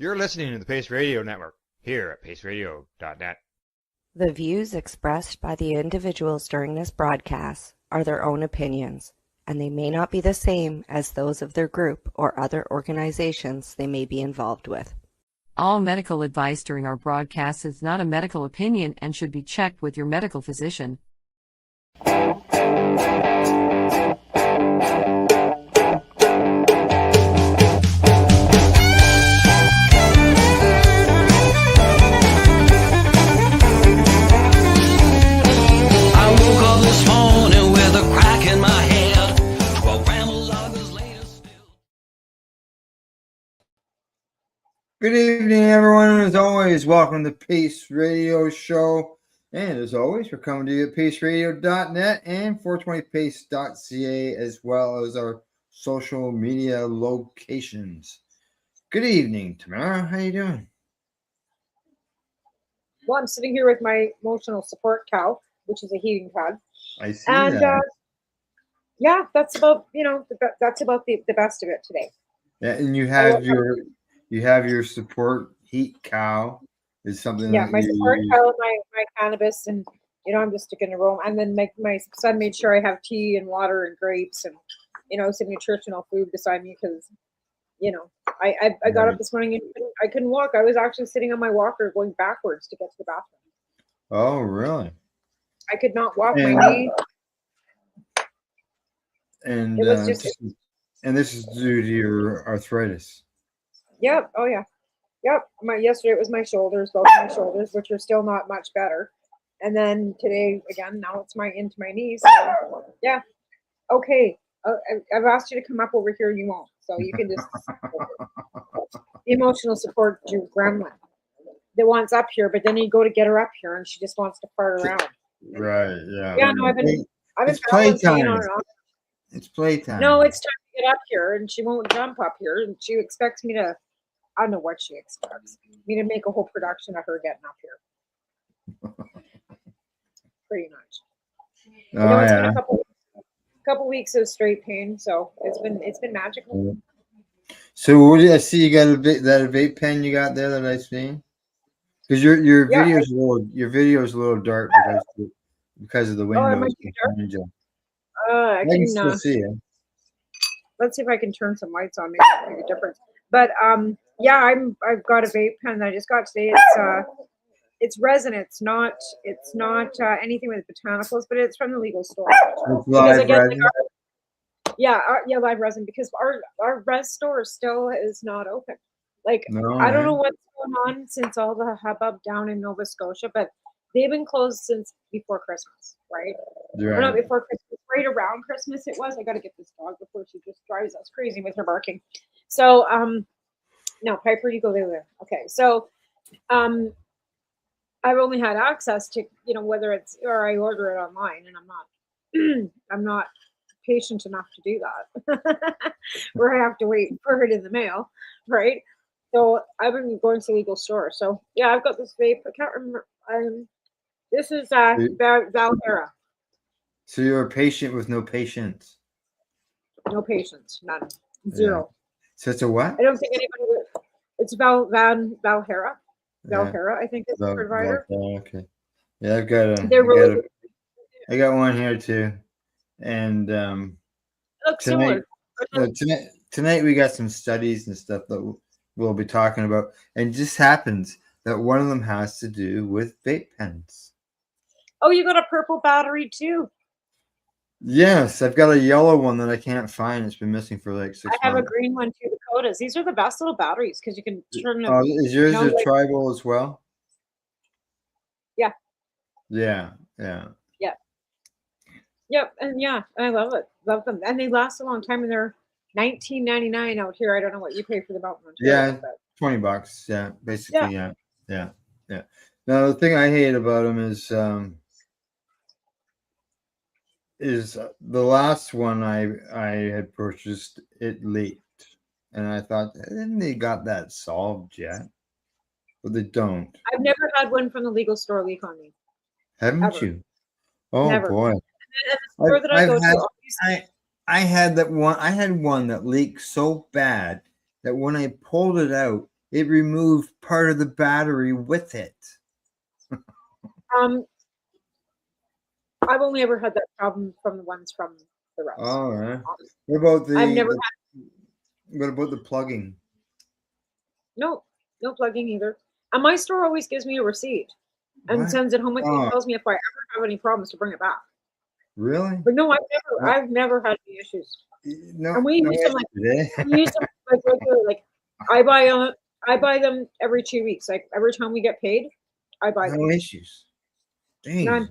You're listening to the Pace Radio Network here at paceradio.net. The views expressed by the individuals during this broadcast are their own opinions, and they may not be the same as those of their group or other organizations they may be involved with. All medical advice during our broadcast is not a medical opinion and should be checked with your medical physician. Good evening, everyone. As always, welcome to Pace Radio Show. And as always, we're coming to you at paceradio.net and 420pace.ca, as well as our social media locations. Good evening, Tamara. How you doing? Well, I'm sitting here with my emotional support cow, which is a heating pad. I see and, that. Yeah, that's about, that's about the best of it today. Yeah, and you have your support heat cow is something. Yeah, my support cow, my cannabis, and I'm just sticking to roam. And then my son made sure I have tea and water and grapes and some nutritional food beside me because I got up this morning and I couldn't walk. I was actually sitting on my walker going backwards to get to the bathroom. Oh, really? I could not walk my knee. And it was just, and this is due to your arthritis. Yep. Oh yeah. Yep. Yesterday it was my shoulders, both my shoulders, which are still not much better. And then today again, now it's into my knees. So, yeah. Okay. I've asked you to come up over here. You won't. So you can just emotional support your gremlin that wants up here, but then you go to get her up here and she just wants to fart around. Right. Yeah. Yeah. No, I've been playtime. It's playtime. No, it's time to get up here, and she won't jump up here, and she expects me to. I don't know what she expects me to make a whole production of her getting up here. Pretty much. Oh, it's yeah. been a couple weeks of straight pain, so it's been magical. So what did I see? You got a vape pen you got there that I see? Because your video is a little dark because of the windows. Oh, am I too dark? I can still see it. Let's see if I can turn some lights on, maybe make a difference. But yeah, I've got a vape pen that I just got today. It's resin. It's not anything with botanicals, but it's from the legal store. Live resin. Live resin, because our res store still is not open. I don't know what's going on since all the hubbub down in Nova Scotia, but they've been closed since before Christmas, right? Or not before Christmas, right around Christmas it was. I got to get this dog before she just drives us crazy with her barking. So, no, Piper, you go there. Okay, so, I've only had access to, whether it's, or I order it online, and I'm not patient enough to do that, where I have to wait for it in the mail, right? So I've been going to the legal store. So yeah, I've got this vape. I can't remember. This is Valhera. So you're a patient with no patience. No patience, none, zero. Yeah. So it's a what? I don't think anybody would. It's Valhera. Valhera, I think is the provider. Okay. Yeah, I've got I got one here too, and tonight we got some studies and stuff that we'll be talking about, and it just happens that one of them has to do with vape pens. Oh, you got a purple battery too? Yes, I've got a yellow one that I can't find. It's been missing for like 6 months. I have a green one too, Dakotas. These are the best little batteries because you can turn them. Is yours a tribal as well? Yeah. Yeah. Yep, and yeah, I love it. Love them, and they last a long time. And they're $19.99 out here. I don't know what you pay for the Mountain Ontario. Yeah, $20. Yeah, basically. Yeah. Now the thing I hate about them is the last one I had purchased, it leaked, and I thought, then they got that solved yet, but they don't. I've never had one from the legal store leak on me. Haven't you? Oh, never. Boy. I had that one. I had one that leaked so bad that when I pulled it out, it removed part of the battery with it. I've only ever had that problem from the ones from the rest. Oh, right. What about what about the plugging? No plugging either. And my store always gives me a receipt and sends it home with me and tells me if I ever have any problems to bring it back. Really? But no, I've never had any issues. No, and we use them like regular, like I buy them every 2 weeks. Like every time we get paid, I buy them. No issues. Dang.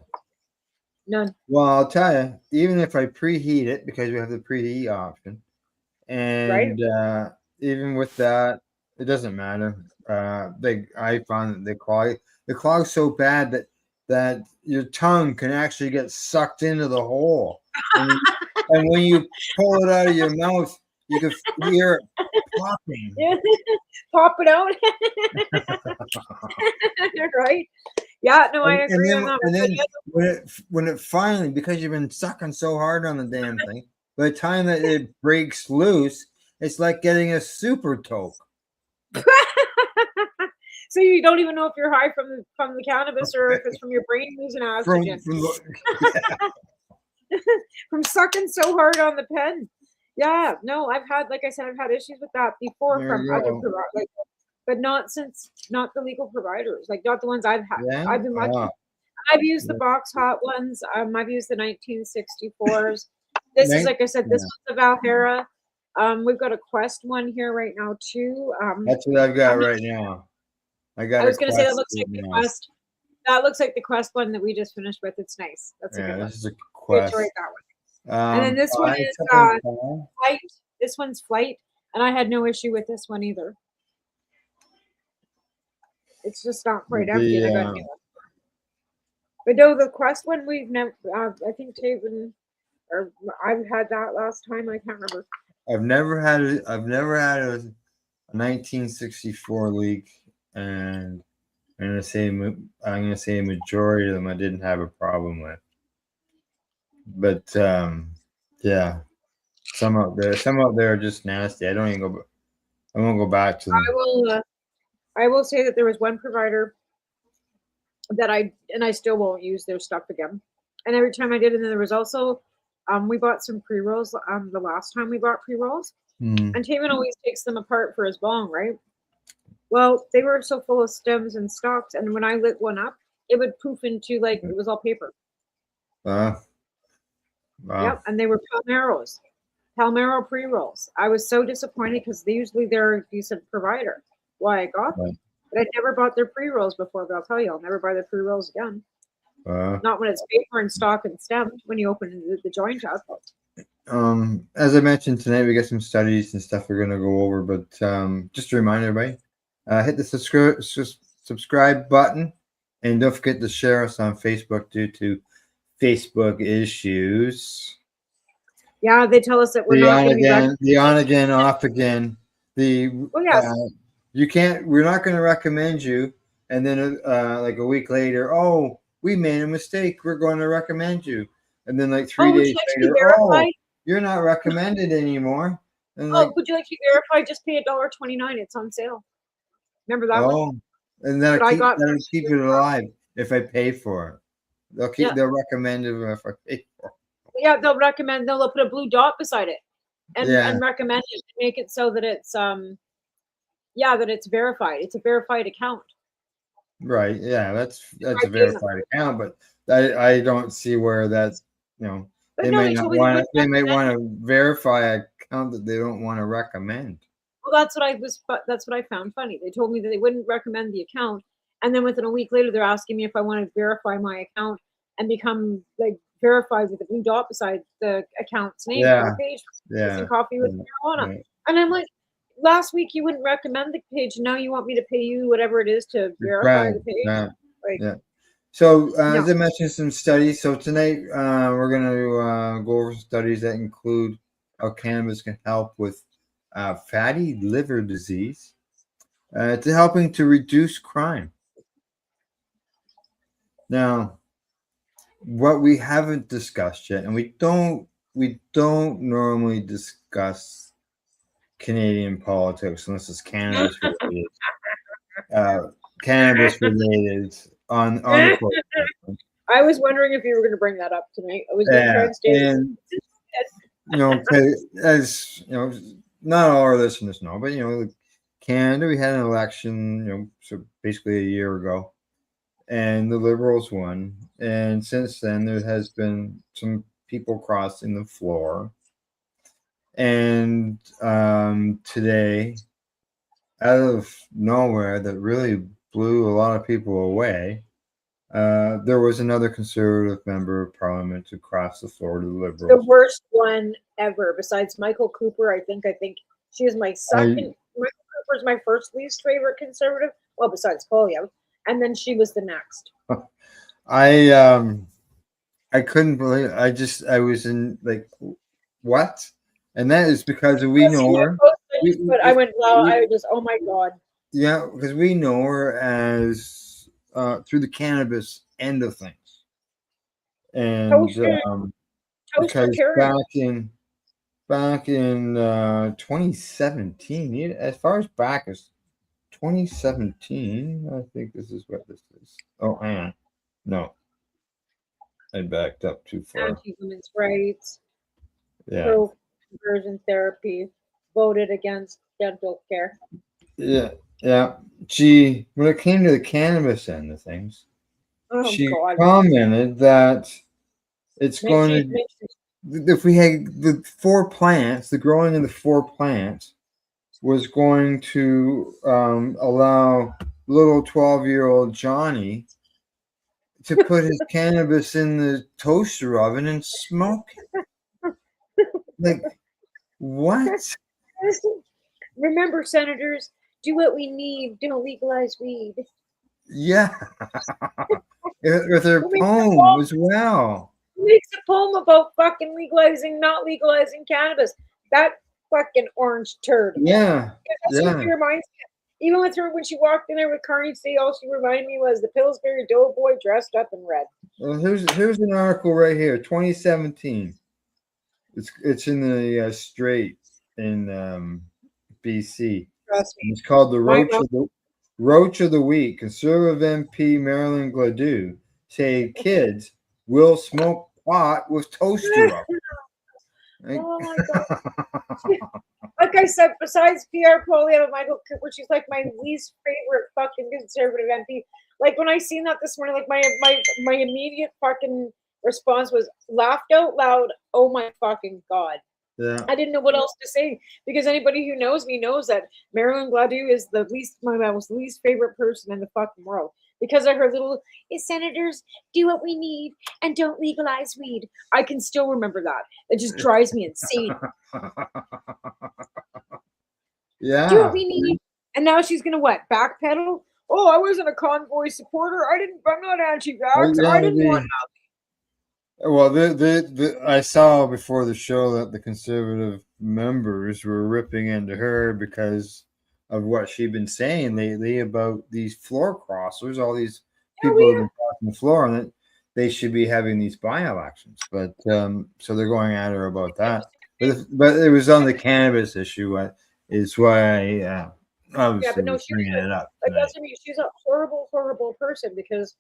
None. Well, I'll tell you, even if I preheat it, because we have the preheat option, and even with that, it doesn't matter. I found that the clog's so bad that your tongue can actually get sucked into the hole, and when you pull it out of your mouth, you can hear it popping. Pop it out. Right? Yeah, no, I agree on that. And then when it finally, because you've been sucking so hard on the damn thing, by the time that it breaks loose, it's like getting a super toke. So you don't even know if you're high from the cannabis or if it's from your brain losing oxygen. From sucking so hard on the pen. Yeah, no, I've had issues with that before from other providers, but not the legal providers, like not the ones I've had. Yeah? I've been lucky. I've used the box hot ones. I've used the 1964s. This is, like I said, this one's a Valhera. We've got a Quest one here right now too. That's what I've got right now. I was going to say that looks like the Quest. That looks like the Quest one that we just finished with. It's nice. That's a good one. This is a Quest. That one. And then this one is Flight. This one's Flight, and I had no issue with this one either. It's just not quite empty. I got new one. But no, the Quest one we've never. I think Taven, or I've had that last time. I can't remember. I've never had a 1964 leak, and I'm gonna say a majority of them I didn't have a problem with. But yeah, some out there are just nasty. I won't go back to them. I will say that there was one provider that I still won't use their stuff again. And every time I did, and then there was also we bought some pre-rolls the last time we bought pre-rolls. And Taven always takes them apart for his bong, right? Well, they were so full of stems and stalks, and when I lit one up, it would poof into like it was all paper. Wow. Yep, and they were Palmero pre-rolls. I was so disappointed because they're a decent provider. Why I got them, but I never bought their pre-rolls before. But I'll tell you, I'll never buy their pre-rolls again. Not when it's paper and stock and stemmed. When you open the joint up. As I mentioned tonight, we got some studies and stuff we're going to go over, but just to remind everybody, hit the subscribe button, and don't forget to share us on Facebook due to Facebook issues. Yeah, they tell us that we're not going to be the on again, off again. You can't. We're not going to recommend you, and then like a week later, oh, we made a mistake. We're going to recommend you, and then like 3 days later, you're not recommended anymore. And would you like to verify? Just pay $1.29. It's on sale. Remember that one? And that'll keep it alive if I pay for it. They'll recommend it if I pay for it. Yeah, they'll recommend. They'll put a blue dot beside it and recommend it to make it so that it's that it's verified. It's a verified account. Right. Yeah, that's a verified account, but I don't see where that's They might want to verify an account that they don't want to recommend. Well, that's what I found funny. They told me that they wouldn't recommend the account, and then within a week later, they're asking me if I want to verify my account and become like verified with a blue dot beside the account's name for the page. Coffee with marijuana, and I'm like, last week you wouldn't recommend the page, and now you want me to pay you whatever it is to verify the page. So as I mentioned, some studies. So tonight we're going to go over studies that include how cannabis can help with fatty liver disease, to helping to reduce crime. Now, what we haven't discussed yet, and we don't normally discuss Canadian politics unless it's cannabis related. cannabis related on the program. I was wondering if you were going to bring that up tonight. I was going to try and stay. And as you know, not all our listeners know, but Canada, we had an election, so basically a year ago, and the Liberals won. And since then, there has been some people crossing the floor. And today, out of nowhere, that really blew a lot of people away. There was another Conservative member of Parliament to cross the floor to the Liberals. The worst one ever, besides Michael Cooper. I think she is my second. Michael Cooper's my first least favorite Conservative. Well, besides Polyev, and then she was the next. I couldn't believe. I was in like, what? And that is because we know her. But I went, wow! I just, oh my god. Yeah, because we know her as through the cannabis end of things, and because back in 2017, as far as back as 2017, I think this is what this is. Oh, and no, I backed up too far. Anti-women's rights, pro-conversion therapy, voted against dental care. Yeah. When it came to the cannabis end of things, she commented that it's going to, if we had the 4 plants, the growing of the 4 plants was going to allow little 12-year-old Johnny to put his cannabis in the toaster oven and smoke it. Like, what? Remember, senators, do what we need. Don't legalize weed. Yeah. With her poem as well. Makes a poem about fucking not legalizing cannabis. That fucking orange turd. Yeah. That's what she reminds me. Even with her when she walked in there with Carney State, all she reminded me was the Pillsbury Doughboy dressed up in red. Well, here's an article right here, 2017. It's in the Strait in BC. It's called the Roach of the Week. Conservative MP Marilyn Gladue say kids will smoke pot with toaster oven. Oh my god! Like I said, besides Pierre Poilievre and Michael Cooper, she's like my least favorite fucking Conservative MP. Like when I seen that this morning, like my immediate fucking response was laughed out loud. Oh my fucking god! Yeah. I didn't know what else to say because anybody who knows me knows that Marilyn Gladue is my most least favorite person in the fucking world because of her little senators do what we need and don't legalize weed. I can still remember that. It just drives me insane. Yeah. Do what we need. And now she's gonna what? Backpedal? Oh, I wasn't a convoy supporter. I'm not anti-vax. I didn't want nothing. Well, I saw before the show that the Conservative members were ripping into her because of what she'd been saying lately about these floor crossers, all these people have been crossing the floor, and that they should be having these by-elections. But so they're going at her about that. But it was on the cannabis issue, is why I obviously bringing it up. Like that's what I mean. She's a horrible, horrible person because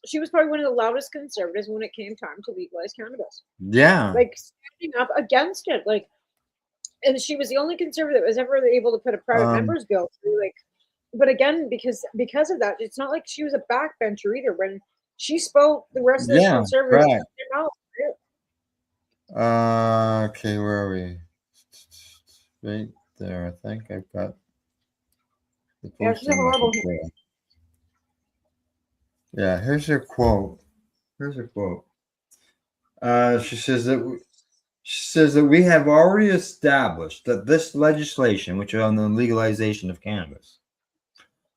she was probably one of the loudest conservatives when it came time to legalize cannabis. Yeah. Like standing up against it. Like, and she was the only conservative that was ever able to put a private members bill through. Like, but again, because of that, it's not like she was a backbencher either. When she spoke, the rest of the conservatives right. their mouth. Okay, where are we? Right there, I think I've got the she's a horrible. Yeah, here's her quote. She says that we have already established that this legislation, which is on the legalization of cannabis,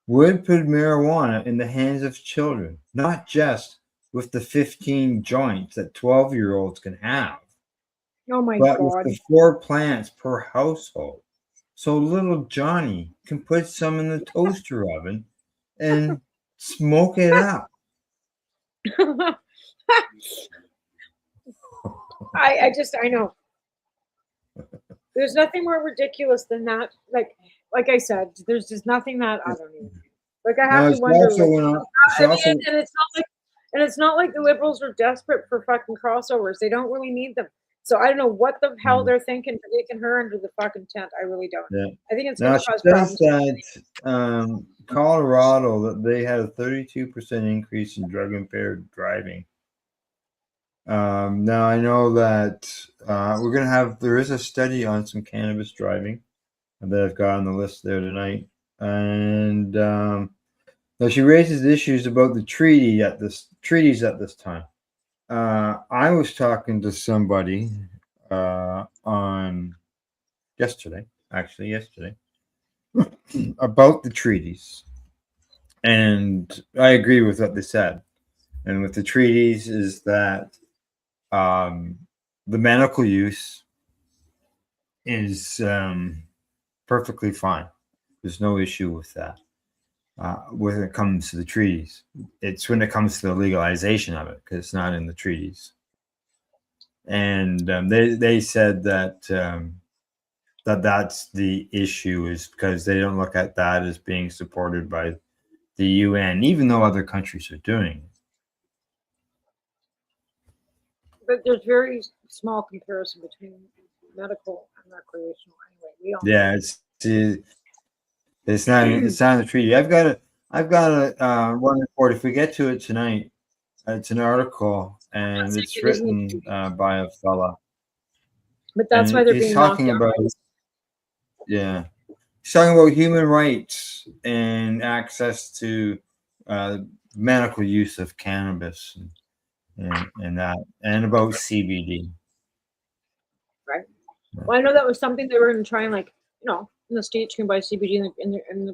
would put marijuana in the hands of children, not just with the 15 joints that 12-year-olds can have. Oh my but god! With the 4 plants per household, so little Johnny can put some in the toaster oven and smoke it up. I know. There's nothing more ridiculous than that. Like I said, there's just nothing that I don't even. Like I have to wonder. And it's not like the Liberals are desperate for fucking crossovers. They don't really need them. So I don't know what the hell they're thinking for taking her under the fucking tent. I really don't. Yeah. I think it's now going to cause problems. That Colorado, that they had a 32% increase in drug impaired driving. Now I know that there is a study on some cannabis driving that I've got on the list there tonight, and now she raises issues about the treaties at this time. I was talking to somebody on yesterday about the treaties, and I agree with what they said. And with the treaties is that the medical use is perfectly fine. There's no issue with that. When it comes to the treaties, it's when it comes to the legalization of it, because it's not in the treaties. And they said that that's the issue, is because they don't look at that as being supported by the UN, even though other countries are doing it. But there's very small comparison between medical and recreational. Anyway, it's not in the treaty. I've got a one report. If we get to it tonight, it's an article, and it's written by a fella. But that's why they're being talking about. Yeah, he's talking about human rights and access to medical use of cannabis and that, and about CBD. Right. Well, I know that was something they were going to try and, like, in the States you can buy CBD in the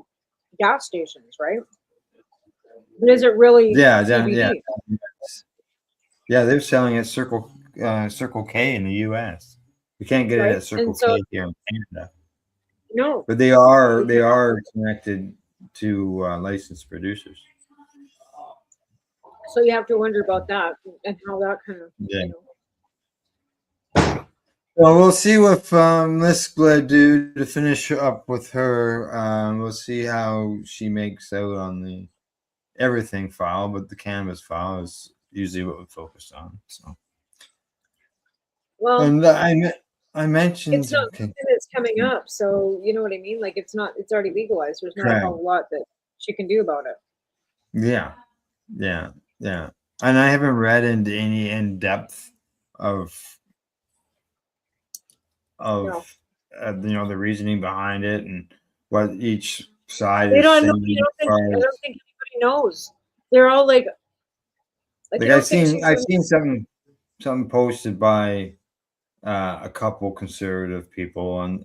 gas stations, right? But is it really CBD? Yeah, they're selling at Circle K in the US. You can't get it at Circle K here in Canada. No. But they are connected to licensed producers. So you have to wonder about that and how that kind of Well, we'll see what Miss Glad do to finish up with her. We'll see how she makes out on the everything file, but the cannabis file is usually what we focus on. So, well, and I mentioned it's not something that's coming up, so you know what I mean. Like it's already legalized. There's not a whole lot that she can do about it. Yeah. And I haven't read into any in depth of the reasoning behind it and what each side is saying. I don't think anybody knows. They're all like I've seen something posted by a couple conservative people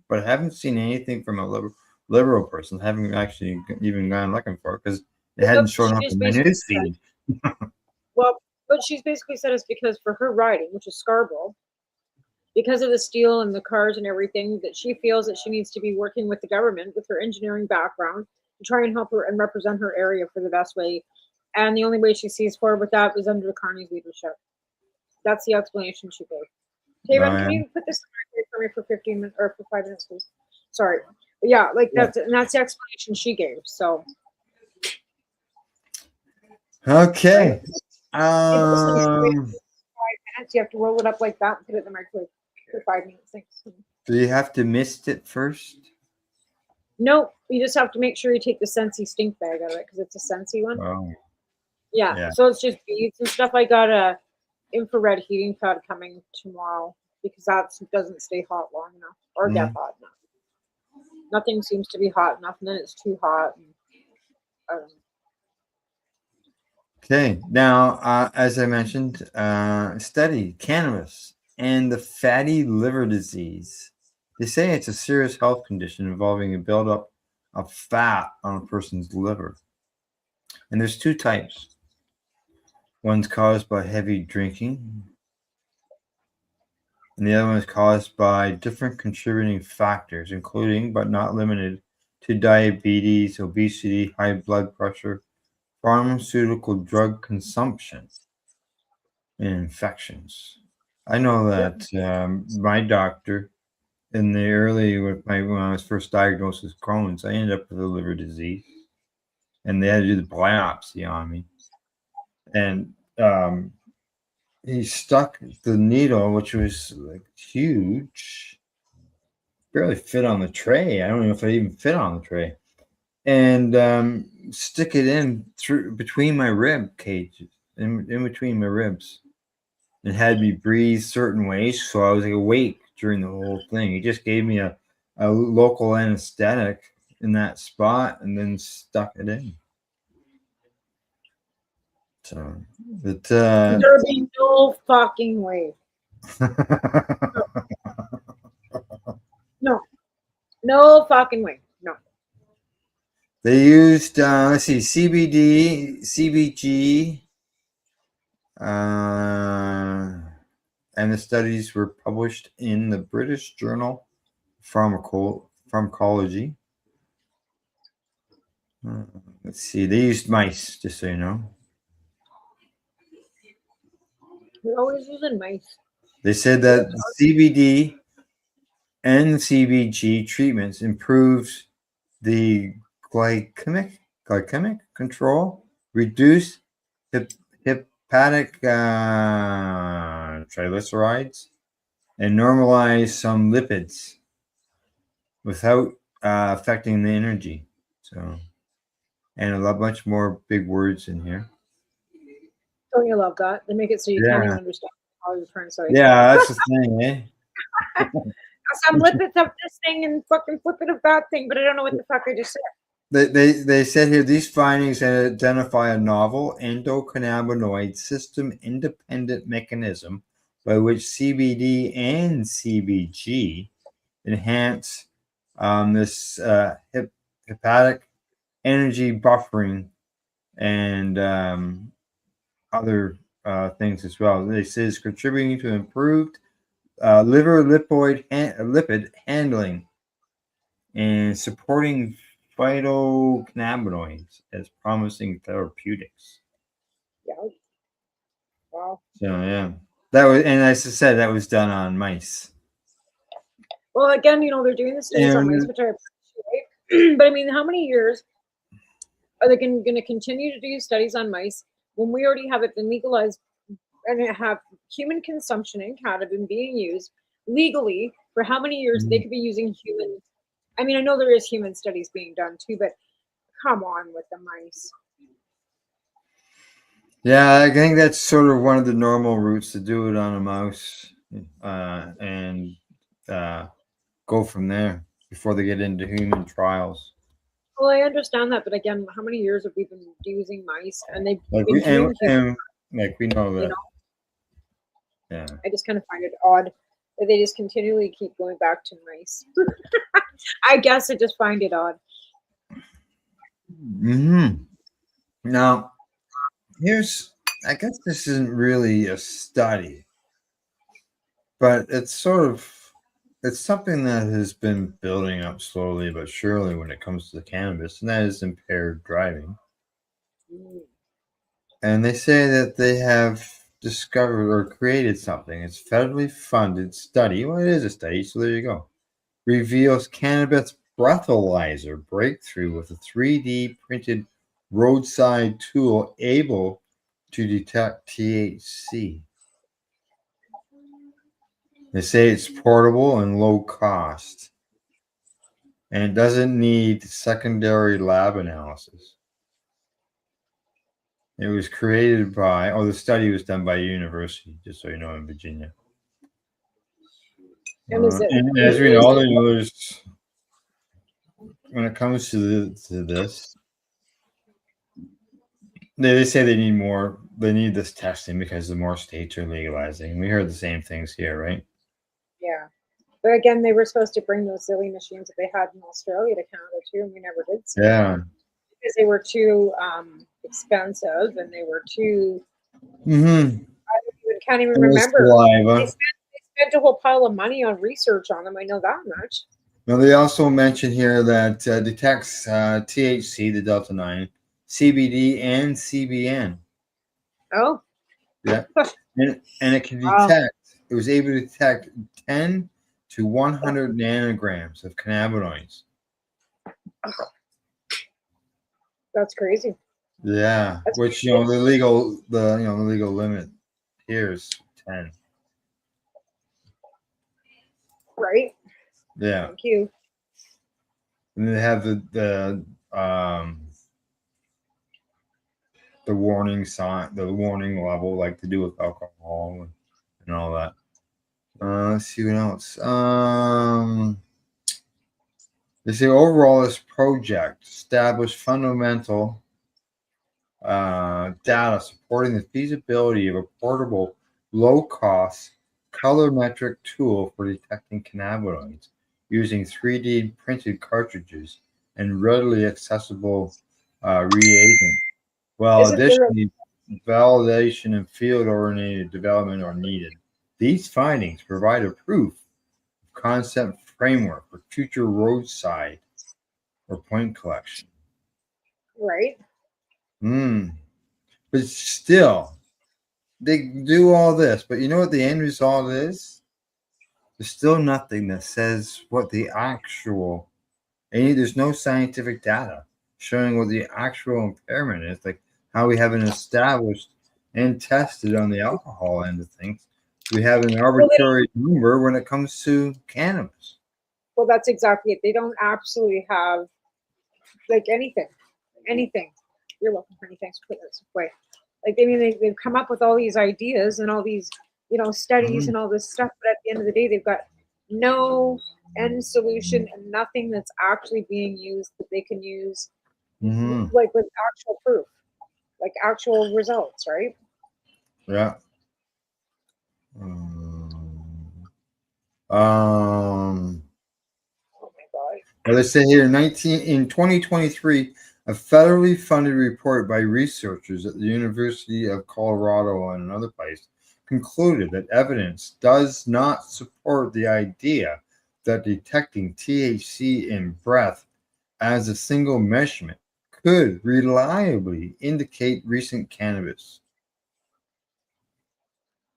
but I haven't seen anything from a liberal person. I haven't actually even gone looking for it because it hadn't shown up in my news feed. Well, what she's basically said is because for her riding, which is Scarborough, because of the steel and the cars and everything, that she feels that she needs to be working with the government with her engineering background to try and help her and represent her area for the best way. And the only way she sees forward with that is under the Carney's leadership. That's the explanation she gave. Taven, can you put this for me for 15 minutes or for 5 minutes, please? Sorry. But yeah, that's the explanation she gave. So. Okay. 5 minutes. You have to roll it up like that and put it in the microwave for 5 minutes. Thanks. Do you have to mist it first? No, you just have to make sure you take the Scentsy stink bag out of it because it's a Scentsy one. Oh. Yeah, so it's just beads and stuff. I got a infrared heating pad coming tomorrow because that doesn't stay hot long enough or get hot enough. Nothing seems to be hot enough, and then it's too hot. Okay, now as I mentioned, study cannabis and the fatty liver disease. They say it's a serious health condition involving a buildup of fat on a person's liver. And there's two types. One's caused by heavy drinking, and the other one is caused by different contributing factors, including but not limited to diabetes, obesity, high blood pressure, pharmaceutical drug consumption, and infections. I know that my doctor, when I was first diagnosed with Crohn's, I ended up with a liver disease. and they had to do the biopsy on me. And he stuck the needle, which was like huge, barely fit on the tray. I don't know if it even fit on the tray. And stick it in through between my rib cages, in between my ribs, and had me breathe certain ways, so I was like awake during the whole thing. He just gave me a local anesthetic in that spot and then stuck it in. So, but there'll be no fucking way. No fucking way. No. They used let's see, CBD, CBG, and the studies were published in the British Journal of Pharmacology. Let's see, they used mice, just so you know. We're always using mice. They said that CBD and CBG treatments improves the glycemic control, reduce hepatic triglycerides, and normalize some lipids without affecting the energy. So, and a lot much more big words in here. Don't you love that? They make it so you can't even understand how you're trying to say. Yeah, that's the thing, eh? Some lipids of this thing and fucking flip it of that thing, but I don't know what the fuck I just said. They said here these findings identify a novel endocannabinoid system independent mechanism by which CBD and CBG enhance this hepatic energy buffering and other things as well. They say it's contributing to improved liver lipid handling and supporting phytocannabinoids as promising therapeutics. Yeah. Wow. So yeah, that was, and as I said, that was done on mice. Well, again, they're doing the studies on mice, which I appreciate. But I mean, how many years are they going to continue to do studies on mice when we already have it been legalized and have human consumption in cannabis being used legally for how many years? They could be using human. I mean, I know there is human studies being done too, but come on with the mice. Yeah, I think that's sort of one of the normal routes to do it on a mouse, and go from there before they get into human trials. Well, I understand that, but again, how many years have we been using mice? And they've Like been we know that. Yeah. I just kind of find it odd that they just continually keep going back to mice. I guess I just find it odd. Now, I guess this isn't really a study, but it's something that has been building up slowly but surely when it comes to cannabis, and that is impaired driving. And they say that they have discovered or created something. It's federally funded study. Well, it is a study, so there you go. Reveals cannabis breathalyzer breakthrough with a 3D printed roadside tool able to detect THC. They say it's portable and low cost, and it doesn't need secondary lab analysis. It was created by, the study was done by a university, just so you know, in Virginia. And as we know, there's, when it comes to this, they say they need this testing because the more states are legalizing. We heard the same things here, right? Yeah. But again, they were supposed to bring those silly machines that they had in Australia to Canada too, and we never did see them. Because they were too expensive and they were too. I can't even remember. They spent a whole pile of money on research on them. I know that much. Now they also mention here that detects THC, the Delta 9, CBD, and CBN. Oh. Yeah, and it can detect. It was able to detect 10 to 100 nanograms of cannabinoids. That's crazy. Yeah, That's which crazy. the legal limit here is 10. Right. Yeah. Thank you. And then they have the warning sign, the warning level, like to do with alcohol and all that. Let's see what else. They say overall this project established fundamental data supporting the feasibility of a portable, low-cost, colorimetric tool for detecting cannabinoids using 3D printed cartridges and readily accessible reagent. While Isn't there a, additionally, validation and field-oriented development are needed. These findings provide a proof of concept framework for future roadside or point collection. right? But still, they do all this. But you know what the end result is? There's still nothing that says what the actual, there's no scientific data showing what the actual impairment is, like how we haven't established and tested on the alcohol end of things. We have an arbitrary number when it comes to cannabis. Well, that's exactly it. They don't absolutely have like anything. You're welcome, honey. Thanks for putting this away. Like, I mean, they've come up with all these ideas and all these, studies and all this stuff, but at the end of the day, they've got no end solution and nothing that's actually being used that they can use, like with actual proof, like actual results, right? Yeah. Oh my God. Well, they say here in 2023, a federally funded report by researchers at the University of Colorado and another place concluded that evidence does not support the idea that detecting THC in breath as a single measurement could reliably indicate recent cannabis.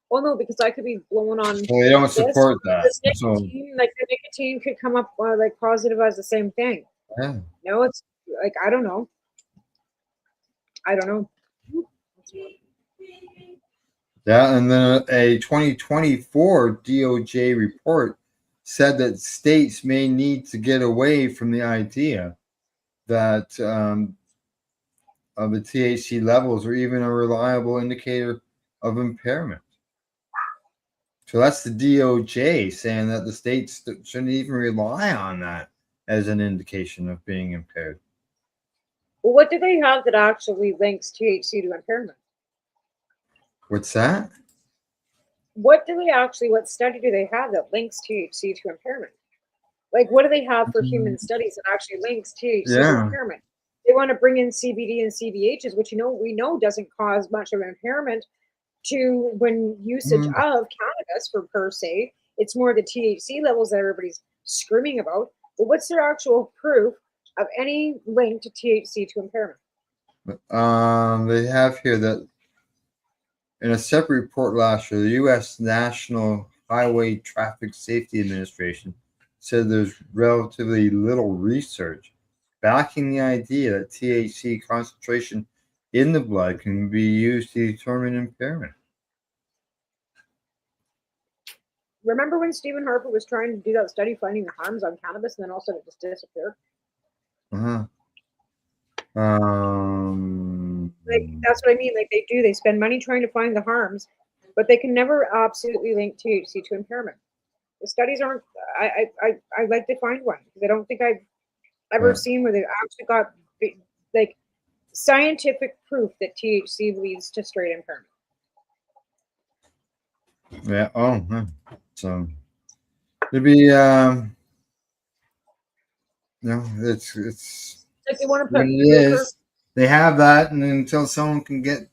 Well, no, because I could be blowing on Well, they don't this. support that. This So, nicotine, like the nicotine could come up like positive as the same thing. yeah. No, it's like I don't know. Yeah, and then a 2024 DOJ report said that states may need to get away from the idea that of the THC levels are even a reliable indicator of impairment. So that's the DOJ saying that the states shouldn't even rely on that as an indication of being impaired. Well, what do they have that actually links THC to impairment? What's that? What study do they have that links THC to impairment? Like, what do they have for human studies that actually links THC to impairment? They want to bring in CBD and CBHs, which we know doesn't cause much of an impairment to when usage of cannabis for per se. It's more the THC levels that everybody's screaming about. But what's their actual proof of any link to THC to impairment? They have here that in a separate report last year, the U.S. National Highway Traffic Safety Administration said there's relatively little research backing the idea that THC concentration in the blood can be used to determine impairment. Remember when Stephen Harper was trying to do that study finding the harms on cannabis and then all of a sudden it just disappeared? Like, that's what I mean. Like, they spend money trying to find the harms, but they can never absolutely link THC to impairment. The studies aren't. I'd like to find one because I don't think I've ever seen where they've actually got like scientific proof that THC leads to straight impairment. Yeah. Oh, so it'd be it's like they want to what put it is. They have that, and until someone can get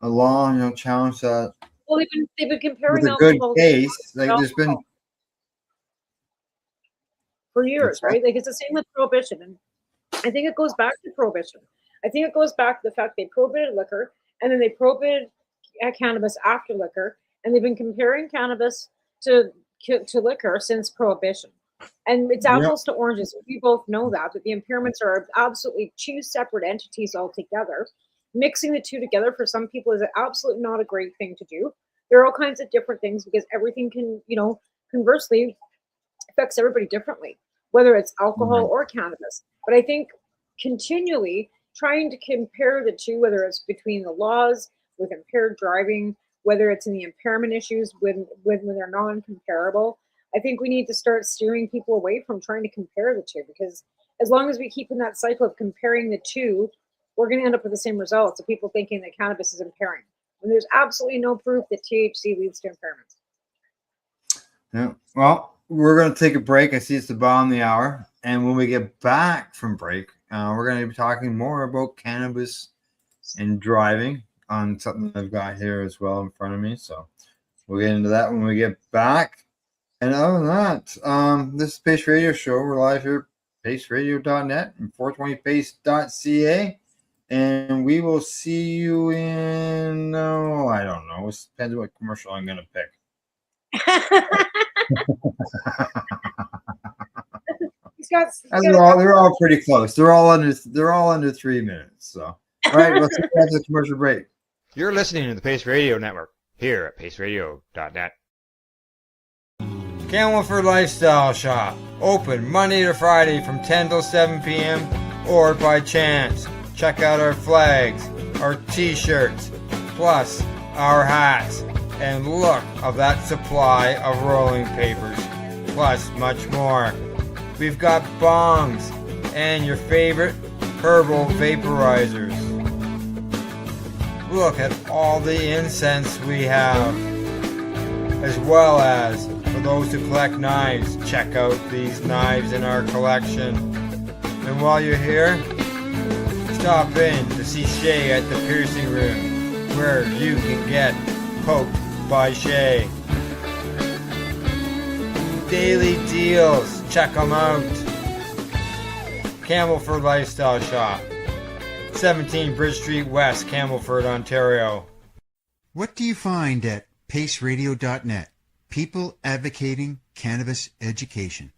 a law, challenge that. Well, they've been comparing with a good alcohol case. Like there's been for years, right? Like it's the same with prohibition, and I think it goes back to prohibition. I think it goes back to the fact they prohibited liquor, and then they prohibited cannabis after liquor, and they've been comparing cannabis to liquor since prohibition. And it's apples to oranges. We both know that the impairments are absolutely two separate entities altogether. Mixing the two together for some people is absolutely not a great thing to do. There are all kinds of different things because everything can, conversely affects everybody differently, whether it's alcohol or cannabis. But I think continually trying to compare the two, whether it's between the laws with impaired driving, whether it's in the impairment issues when they're non-comparable, I think we need to start steering people away from trying to compare the two, because as long as we keep in that cycle of comparing the two, we're going to end up with the same results of people thinking that cannabis is impairing. And there's absolutely no proof that THC leads to impairments. Yeah. Well, we're going to take a break. I see it's the bottom of the hour. And when we get back from break, we're going to be talking more about cannabis and driving on something I've got here as well in front of me. So we'll get into that when we get back. And other than that, this is Pace Radio Show. We're live here at paceradio.net and 420pace.ca. And we will see you in, I don't know. It depends on what commercial I'm going to pick. They're all pretty close. They're all under 3 minutes. So, all right, let's get back to the commercial break. You're listening to the Pace Radio Network here at paceradio.net. Campbellford Lifestyle Shop, open Monday to Friday from 10 till 7 p.m. or by chance. Check out our flags, our t-shirts, plus our hats, and look of that supply of rolling papers, plus much more. We've got bongs and your favorite herbal vaporizers. Look at all the incense we have, as well as for those who collect knives, check out these knives in our collection. And while you're here, stop in to see Shay at the piercing room, where you can get poked by Shay. Daily deals, check them out. Campbellford Lifestyle Shop, 17 Bridge Street West, Campbellford, Ontario. What do you find at paceradio.net? People advocating cannabis education.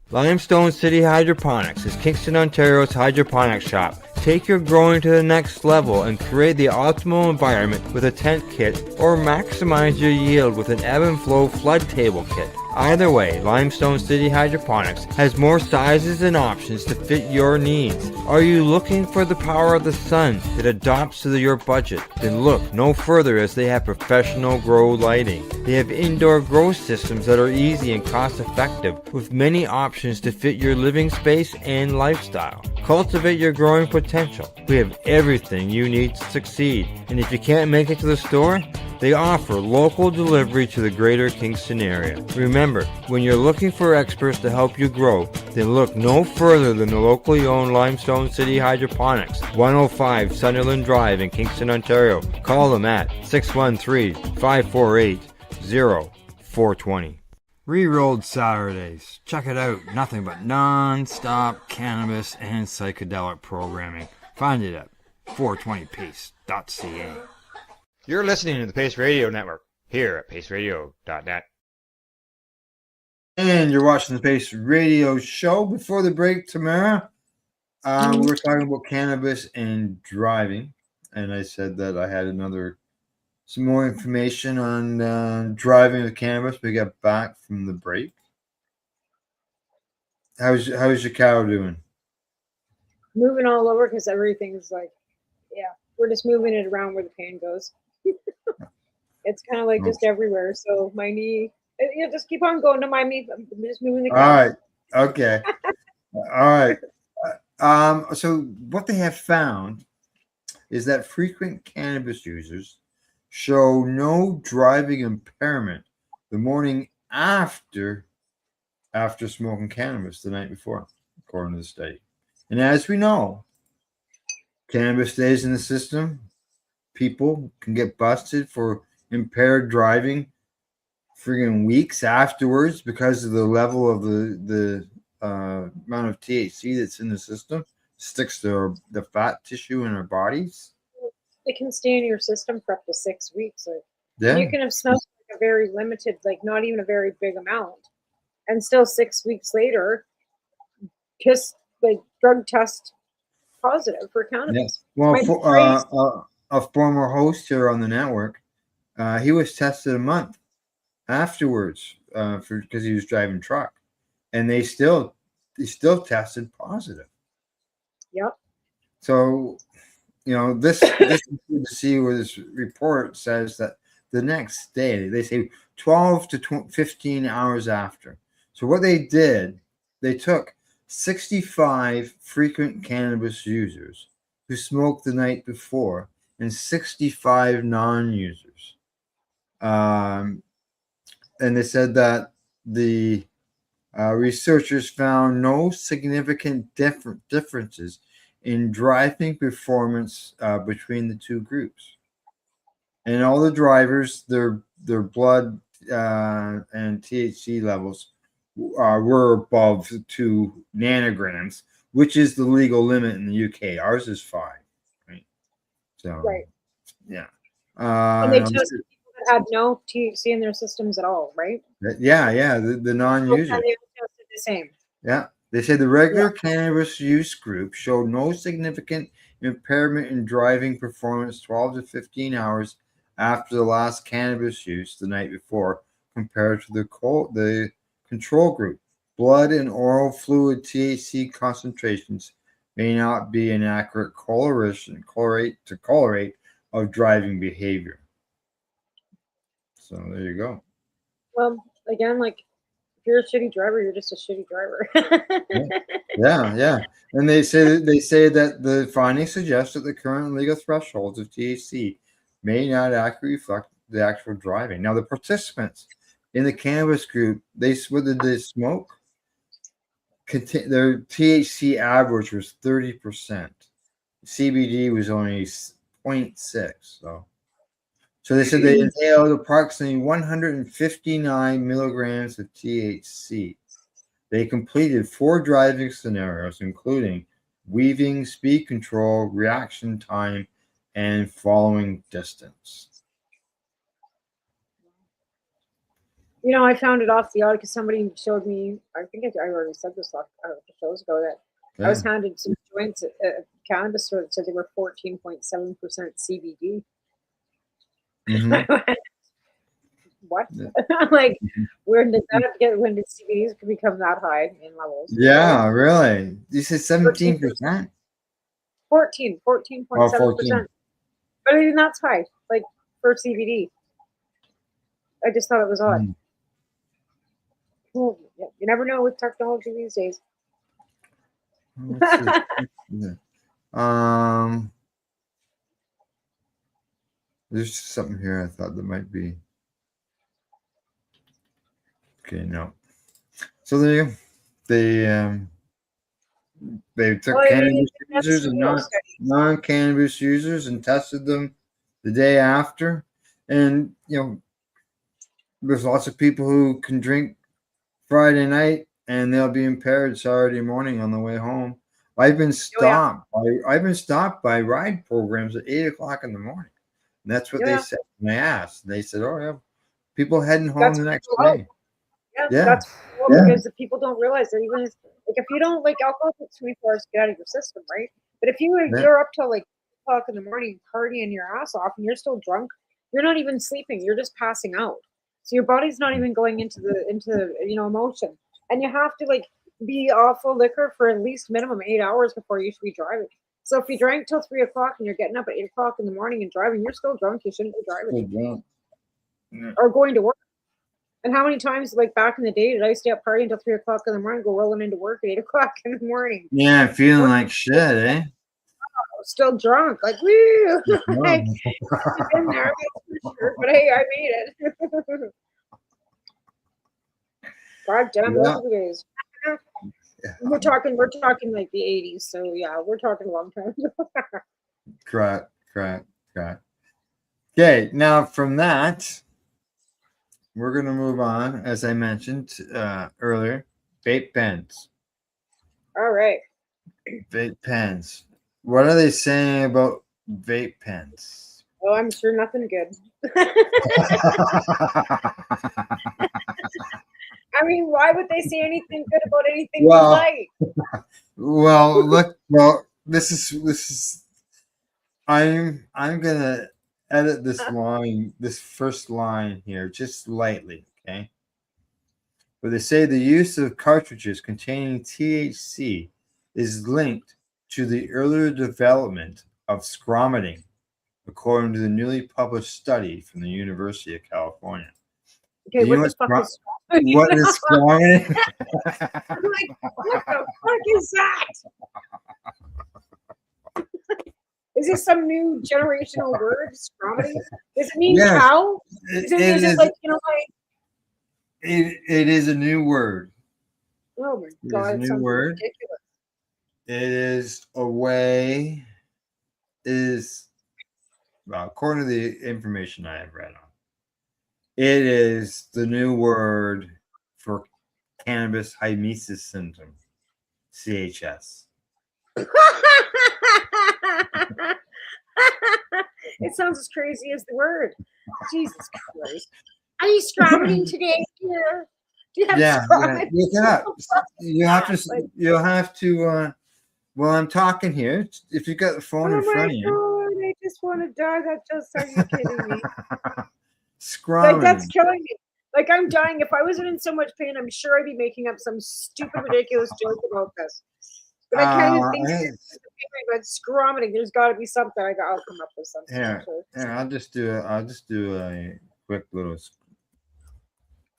Limestone City Hydroponics is Kingston, Ontario's hydroponics shop. Take your growing to the next level and create the optimal environment with a tent kit, or maximize your yield with an ebb and flow flood table kit. Either way, Limestone City Hydroponics has more sizes and options to fit your needs. Are you looking for the power of the sun that adapts to your budget? Then look no further, as they have professional grow lighting. They have indoor grow systems that are easy and cost effective, with many options to fit your living space and lifestyle. Cultivate your growing potential. We have everything you need to succeed. And if you can't make it to the store, they offer local delivery to the greater Kingston area. Remember, when you're looking for experts to help you grow, then look no further than the locally owned Limestone City Hydroponics, 105 Sunderland Drive in Kingston, Ontario. Call them at 613-548-0420. Rerolled Saturdays. Check it out. Nothing but non-stop cannabis and psychedelic programming. Find it at 420pace.ca. You're listening to the Pace Radio Network here at paceradio.net. And you're watching the Pace Radio Show. Before the break, Tamara, we're talking about cannabis and driving. And I said that I had some more information on driving with cannabis. We got back from the break. How's your cow doing? Moving all over, because everything's we're just moving it around where the pain goes. It's kind of like just everywhere. So my knee, just keep on going. Don't mind me. I'm just moving the cow. All right. Okay. All right. So what they have found is that frequent cannabis users show no driving impairment the morning after after smoking cannabis the night before, according to the study. And as we know, cannabis stays in the system. People can get busted for impaired driving friggin' weeks afterwards because of the level of the amount of THC that's in the system sticks to the fat tissue in our bodies. It can stay in your system for up to 6 weeks. Yeah. You can have smoked a very limited, like not even a very big amount, and still 6 weeks later, just like drug test positive for cannabis. Yeah. Well, a former host here on the network, he was tested a month afterwards because he was driving truck, and he still tested positive. Yep. So, this is good to see where this report says that the next day, they say 12 to 15 hours after. So what they did, they took 65 frequent cannabis users who smoked the night before and 65 non-users. And they said that the researchers found no significant differences in driving performance between the two groups. And all the drivers, their blood and THC levels were above 2 nanograms, which is the legal limit in the UK. Ours is 5, right? So, right. Yeah. And they tested people that had no THC in their systems at all, right? Yeah. The non-users. And they tested the same. Yeah. They said the regular cannabis use group showed no significant impairment in driving performance 12 to 15 hours after the last cannabis use the night before compared to the control group. Blood and oral fluid THC concentrations may not be an accurate correlate of driving behavior. So there you go. Well, again, like if you're a shitty driver, you're just a shitty driver. Yeah. And they say that the findings suggest that the current legal thresholds of THC may not accurately reflect the actual driving. Now, the participants in the cannabis group, what did they smoke? Their THC average was 30%. CBD was only 0.6. So they said they inhaled approximately 159 milligrams of THC. They completed 4 driving scenarios, including weaving, speed control, reaction time, and following distance. I found it off the audit because somebody showed me, I think I already said this a couple shows ago, that I was handed some joints at cannabis store that said they were 14.7% CBD. Mm-hmm. What? Like, when did CBDs become that high in levels? Yeah, really? You said 17%? 14.7%. But even that's high, like for CBD. I just thought it was odd. Well, you never know with technology these days. Let's see. There's something here I thought that might be. Okay, no. So there you go. They took cannabis users and non-cannabis users and tested them the day after. And, there's lots of people who can drink Friday night and they'll be impaired Saturday morning on the way home. I've been stopped by ride programs at 8 o'clock in the morning. And that's what they said when I asked. They said, "Oh, yeah, people heading home the next day." That's because the people don't realize that even if you don't like alcohol, takes 24 hours to get out of your system, right? But if you're up till like 8 o'clock in the morning partying your ass off and you're still drunk, you're not even sleeping. You're just passing out. So your body's not even going into emotion, and you have to be off of liquor for at least minimum 8 hours before you should be driving. So if you drank till 3 o'clock and you're getting up at 8 o'clock in the morning and driving, you're still drunk. You shouldn't be driving or going to work. And how many times, back in the day, did I stay up partying until 3 o'clock in the morning, go rolling into work at 8 o'clock in the morning? Yeah, feeling like shit, eh? Still drunk, woo! I've been there, that's for sure. But hey, I made it. God damn, Yeah. those are the days. We're talking like the 80s. So yeah, we're talking a long time. Correct. Okay, now from that, we're going to move on, as I mentioned earlier, vape pens. All right. Vape pens. What are they saying about vape pens? Oh, I'm sure nothing good. I mean, why would they say anything good about anything we like? This is. I'm gonna edit this line, this first line here, just slightly, okay? But they say the use of cartridges containing THC is linked to the earlier development of scromiting, according to the newly published study from the University of California. Okay, what the fuck is scromiting? What is scromiting? Like, what the fuck is that? Is this some new generational word, scromiting? Does it mean cow? Is it like, like... It is a new word. Oh my God, it sounds ridiculous. It is a way, according to the information I have read on, it is the new word for cannabis hymesis syndrome, CHS. It sounds as crazy as the word. Jesus Christ. Are you scromiting today here? Do you have scromiting? You'll have to while I'm talking here, if you got the phone in front of you. Oh my God, I just want to die. Are you kidding me? Scromiting. Like, that's killing me. Like, I'm dying. If I wasn't in so much pain, I'm sure I'd be making up some stupid, ridiculous joke about this. But I can't even think about scromiting. There's got to be something. I'll come up with something. Yeah, I'll just do a quick little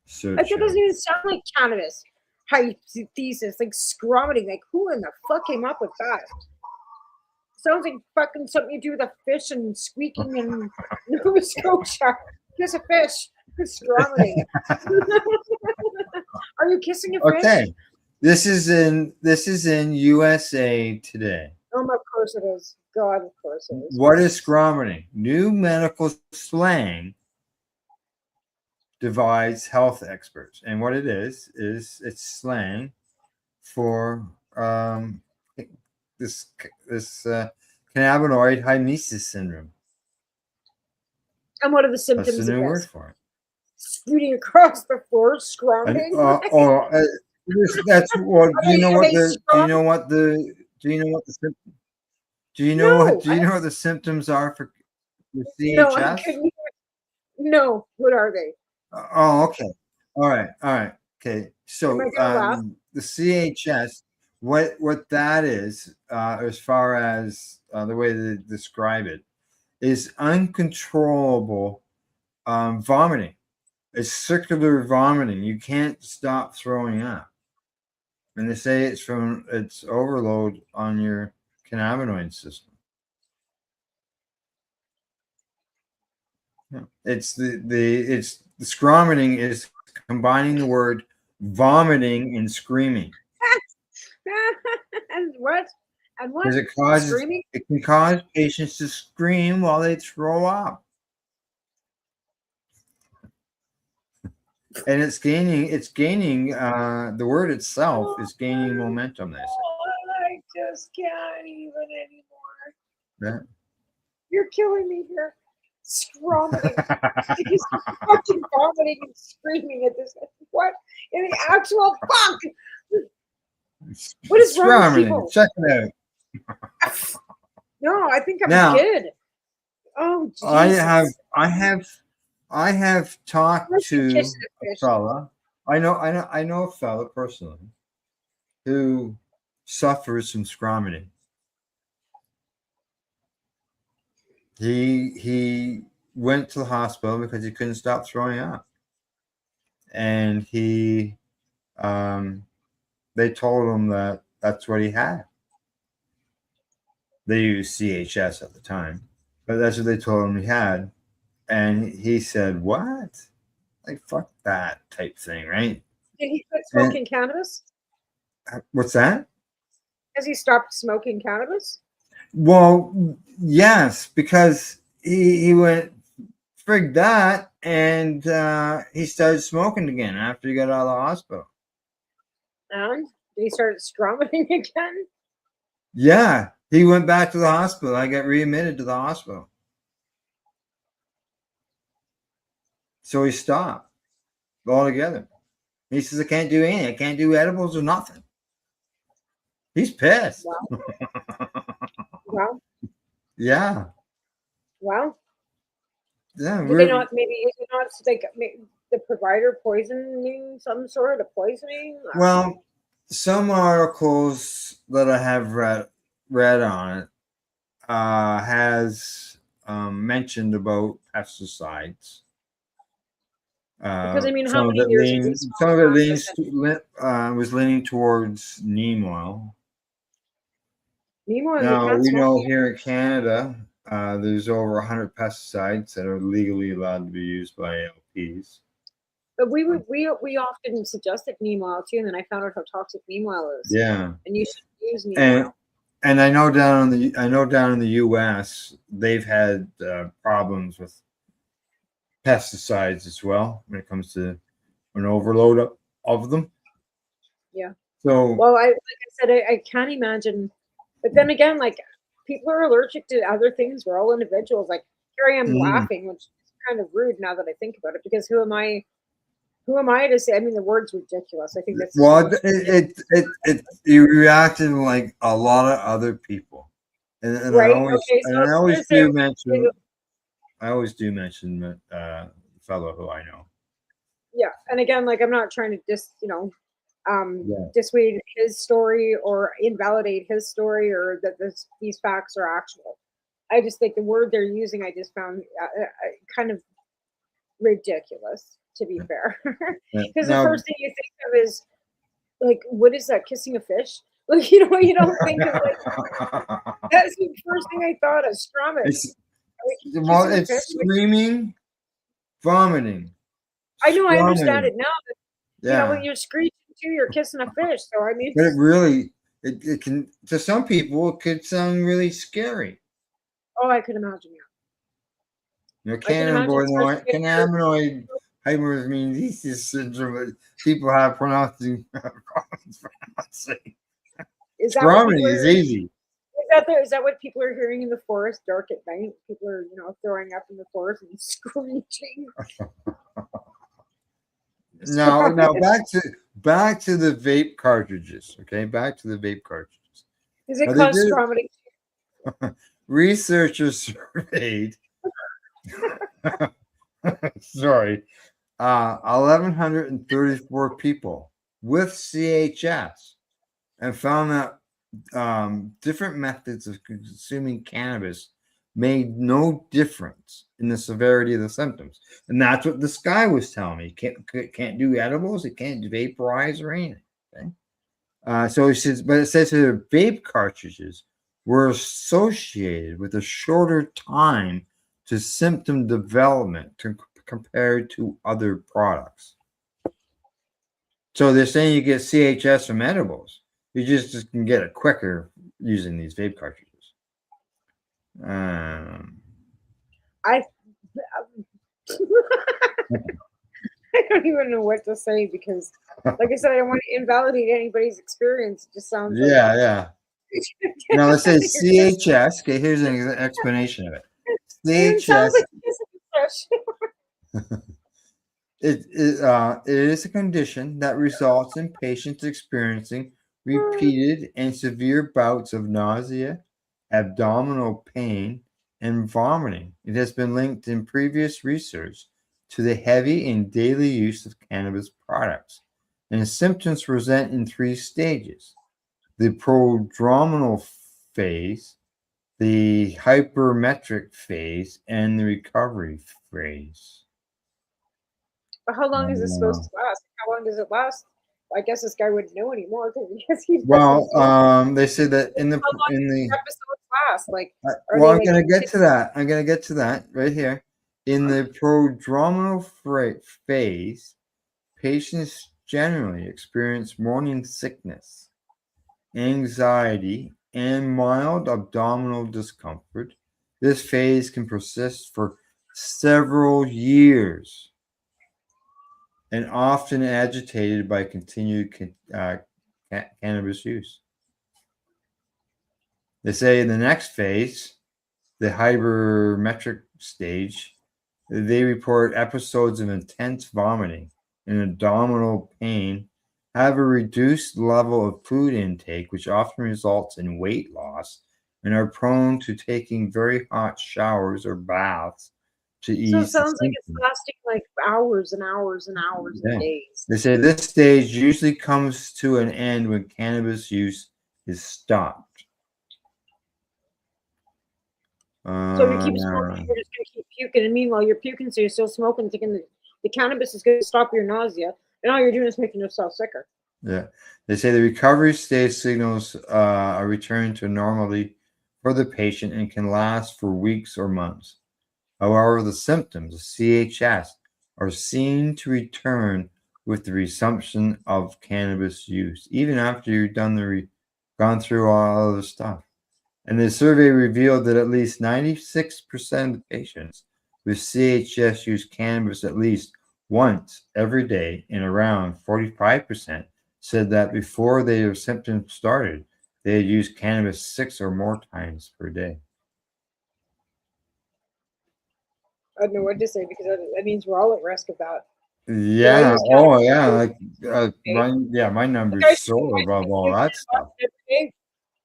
search. Like, it doesn't even sound like cannabis hypothesis. Like scromiting. Like, who in the fuck came up with that? Sounds like fucking something you do with a fish and squeaking in Nova Scotia. Kiss a fish. Scromiting. Are you kissing a fish? Okay. This is in USA Today. Oh, of course it is. God, of course it is. What is scromiting? New medical slang divides health experts, and what it is it's slang for this cannabinoid hymesis syndrome. And what are the symptoms? That's the new word for it. Scooting across the floor, scromiting. That's what. Do you know what the symptoms are for the CHS? No, what are they? Oh, okay. All right. Okay. So the CHS, what that is, as far as the way they describe it, is uncontrollable vomiting. It's circular vomiting. You can't stop throwing up. And they say it's overload on your cannabinoid system. Yeah. It's the scromiting is combining the word vomiting and screaming. And what? Because it can cause patients to scream while they throw up. And it's gaining the word itself is gaining momentum. They say. I just can't even anymore. Yeah. You're killing me here. Scromiting. He's fucking vomiting and screaming at this. What in the actual fuck? What is wrong with people? Check it out. No, I think I'm good. Oh, Jesus. I have talked to a fella. I know a fella personally who suffers from scromiting. He went to the hospital because he couldn't stop throwing up, and they told him that that's what he had. They used CHS at the time, but that's what they told him he had. And he said, what? Like, fuck that type thing, right? Did he quit smoking cannabis? What's that? Has he stopped smoking cannabis? Well, yes, because he went frig that, and he started smoking again after he got out of the hospital. And did he start strumming again? Yeah, he went back to the hospital. I got readmitted to the hospital. So he stopped altogether. He says, I can't do anything. I can't do edibles or nothing. He's pissed. Wow. Wow. Yeah. Wow. Yeah. Did they not, maybe, is it not like the provider poisoning, some sort of poisoning? Well, some articles that I have read on it has mentioned about pesticides. Because I mean, how Some of many it years was leaning towards neem oil. neem oil? You Now can't we know smoke. here in Canada, there's over 100 pesticides that are legally allowed to be used by LPs. But we often suggested neem oil too, and then I found out how toxic neem oil is. Yeah, and you should use neem oil. And I know down in the U.S. they've had problems with pesticides as well when it comes to an overload of them. Yeah. So well, like I said, I can't imagine. But then again, like people are allergic to other things. We're all individuals. Like here I am laughing, which is kind of rude now that I think about it. Because who am I? Who am I to say? I mean, the word's ridiculous. I think that's you reacted like a lot of other people, and right. I always do mention the fellow who I know. Yeah, and again, like I'm not trying to dissuade his story or invalidate his story or that these facts are actual. I just think the word they're using, I just found kind of ridiculous, to be fair. Because the first thing you think of is like, what is that? Kissing a fish? Like, you don't think of like that's the first thing I thought of. Strumming. It's screaming, vomiting. I know, I understand it now. But, when you're screeching too, you're kissing a fish. So I mean, but it really, it can, to some people, it could sound really scary. Oh, I could imagine. Cannabinoid hyperemesis syndrome. People have pronouncing problems. Vomiting is easy. Is that what people are hearing in the forest dark at night? People are, throwing up in the forest and screeching. Now back to the vape cartridges. Okay, back to the vape cartridges. Is it cause vomiting? Researchers surveyed 1,134 people with CHS and found that different methods of consuming cannabis made no difference in the severity of the symptoms. And that's what this guy was telling me. Can't do edibles, it can't vaporize or anything. Okay? So he says, but it says that vape cartridges were associated with a shorter time to symptom development compared to other products. So they're saying you get CHS from edibles. You just can get it quicker using these vape cartridges. I don't even know what to say because, like I said, I don't want to invalidate anybody's experience. It just sounds like Now let's say CHS. Okay, here's an explanation of it. CHS. It is a condition that results in patients experiencing repeated and severe bouts of nausea, abdominal pain, and vomiting. It has been linked in previous research to the heavy and daily use of cannabis products. And the symptoms present in 3 stages: the prodromal phase, the hypermetric phase, and the recovery phase. But how long is this supposed to last? How long does it last? I guess this guy wouldn't know anymore because he. They said that in the episodes last. Like, I'm gonna get to that. I'm gonna get to that right here. In the prodromal phase, patients generally experience morning sickness, anxiety, and mild abdominal discomfort. This phase can persist for several years and often agitated by continued cannabis use. They say in the next phase, the hypermetric stage, they report episodes of intense vomiting and abdominal pain, have a reduced level of food intake, which often results in weight loss, and are prone to taking very hot showers or baths to ease So it the sounds like it's symptoms. lasting like hours and hours and hours Yeah. and days. They say this stage usually comes to an end when cannabis use is stopped. So if you keep smoking, you're just going to keep puking. And meanwhile, you're puking, so you're still smoking, thinking the cannabis is going to stop your nausea. And all you're doing is making yourself sicker. Yeah. They say the recovery stage signals a return to normality for the patient and can last for weeks or months. However, the symptoms of CHS are seen to return with the resumption of cannabis use, even after you've gone through all of the stuff. And the survey revealed that at least 96% of patients with CHS use cannabis at least once every day, and around 45% said that before their symptoms started, they had used cannabis 6 or more times per day. I don't know what to say because that means we're all at risk of that. Yeah. Oh, yeah. My number's so above all that stuff.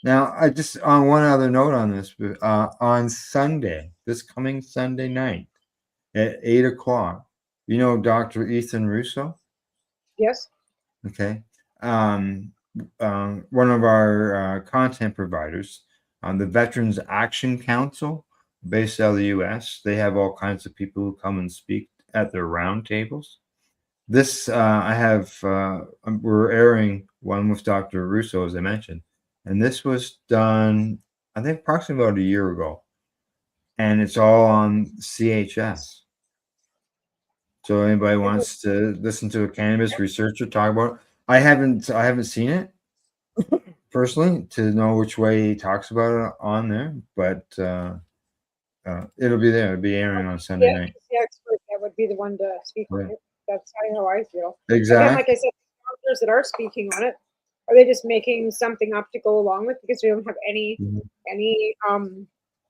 Now, I just on one other note on this, on Sunday, this coming Sunday night at 8:00, you know Dr. Ethan Russo? Yes. Okay. One of our content providers on the Veterans Action Council, based out of the U.S. They have all kinds of people who come and speak at their roundtables. This we're airing one with Dr. Russo, as I mentioned, and this was done, I think, approximately about a year ago, and it's all on CHS. So anybody wants to listen to a cannabis researcher talk about it, I haven't seen it personally to know which way he talks about it on there, but it'll be there. It'll be airing on Sunday night. The expert that would be the one to speak on it. That's how I feel. Exactly. Again, like I said, the doctors that are speaking on it, are they just making something up to go along with because we don't have any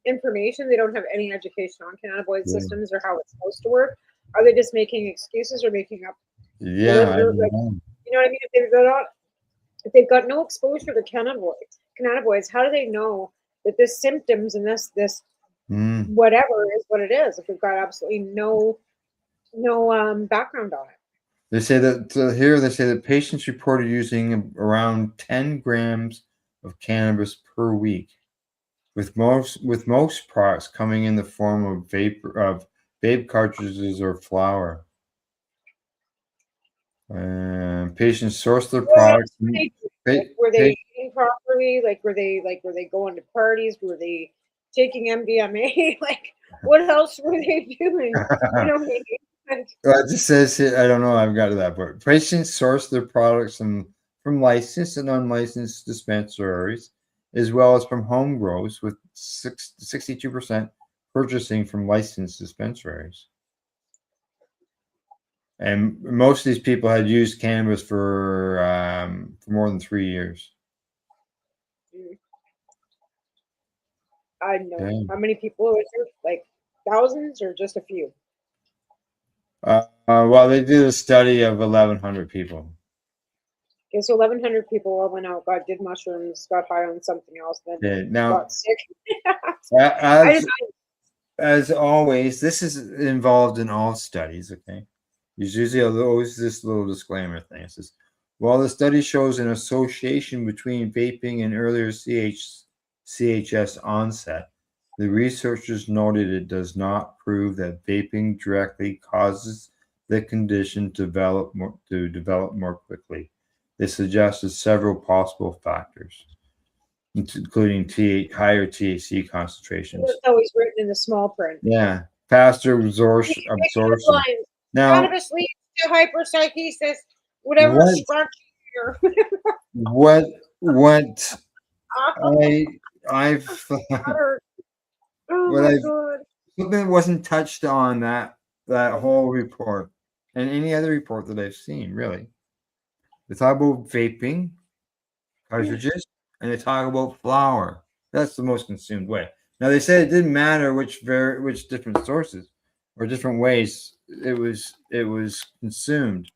information? They don't have any education on cannabinoid systems or how it's supposed to work. Are they just making excuses or making up? Yeah, you know what I mean? If they've got no exposure to cannabinoids, how do they know that this symptoms and this whatever is what it is if we've got absolutely no background on it? They say that patients reported using around 10 grams of cannabis per week, with most products coming in the form of vape cartridges or flour. Patients source their products. Were they eating properly? Were they going to parties? Were they taking MDMA? What else were they doing? It just says here, I don't know, I've got to that part. Patients source their products from licensed and unlicensed dispensaries, as well as from home grows, with 62% purchasing from licensed dispensaries. And most of these people had used cannabis for more than 3 years. I know. Yeah. How many people was there? Like thousands or just a few? Well, they did a study of 1,100 people. Okay, so 1,100 people all went out, did mushrooms, got high on something else, then got sick. As always, this is involved in all studies, okay? There's usually always this little disclaimer thing. It says, while the study shows an association between vaping and earlier CHS onset, the researchers noted it does not prove that vaping directly causes the condition to develop more quickly. They suggested several possible factors, including higher THC concentrations. It's always written in the small print. Yeah, faster absorption. Now, cannabis leads to hyperpsychosis. whatever scratchy or what I've oh what my I've god. something wasn't touched on that whole report and any other report that I've seen, really. They talk about vaping cartridges and they talk about flour. That's the most consumed way. Now they said it didn't matter which different sources or different ways it was consumed,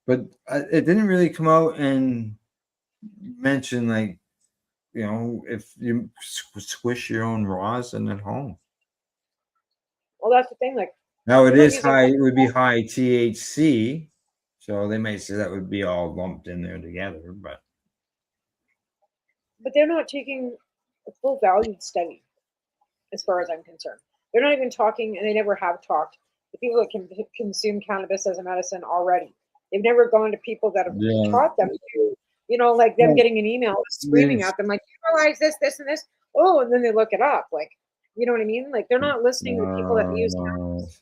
but it didn't really come out and mention, like, if you squish your own rosin at home. Well, that's the thing. Like, Now it is high. It would be high THC, so they might say that would be all lumped in there together. But they're not taking a full valued study, as far as I'm concerned. They're not even talking, and they never have talked to people that can consume cannabis as a medicine already. They've never gone to people that have taught them to, like them getting an email screaming at them, like, you realize this, this, and this. Oh, and then they look it up. Like, you know what I mean? Like, they're not listening to people that use cannabis.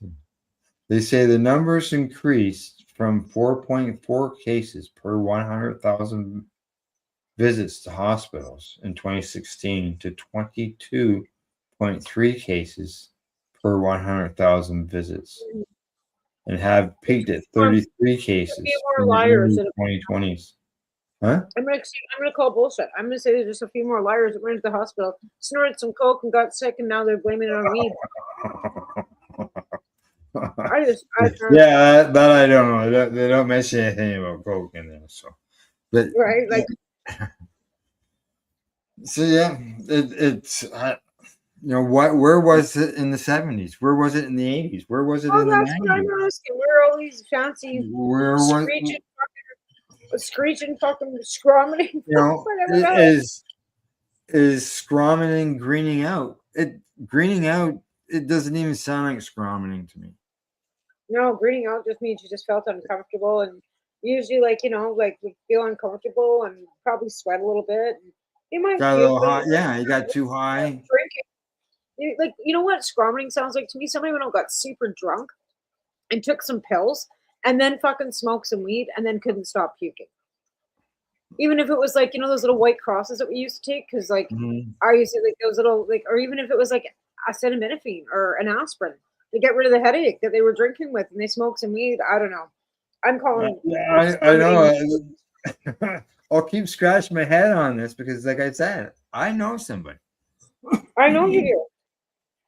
They say the numbers increased from 4.4 cases per 100,000 visits to hospitals in 2016 to 22.3 cases per 100,000 visits, and have peaked at 33 cases in the 2020s. Huh? I'm gonna call bullshit. I'm gonna say there's just a few more liars that went into the hospital, snorted some coke, and got sick, and now they're blaming it on weed. Yeah, that I don't know. They don't mention anything about coke in there, so. But, right, like. So yeah, it's where was it in the 70s? Where was it in the 80s? Where was it in the 90s? That's what I'm asking. Where are all these fancy screeching fucking scromming? Is scromming greening out? Greening out, it doesn't even sound like scromming to me. No, greening out just means you just felt uncomfortable, and usually, like, like you feel uncomfortable and probably sweat a little bit. And you might got a little hot. Yeah, you got too high. Drinking. Like, you know what scromming sounds like to me? Somebody went out, got super drunk and took some pills and then fucking smoked some weed and then couldn't stop puking. Even if it was like, those little white crosses that we used to take, because like I used to, like, those little, like, or even if it was like acetaminophen or an aspirin to get rid of the headache that they were drinking with, and they smoked some weed. I don't know. I'm calling. Yeah, I know. I'll keep scratching my head on this because, like I said, I know somebody. I know you do.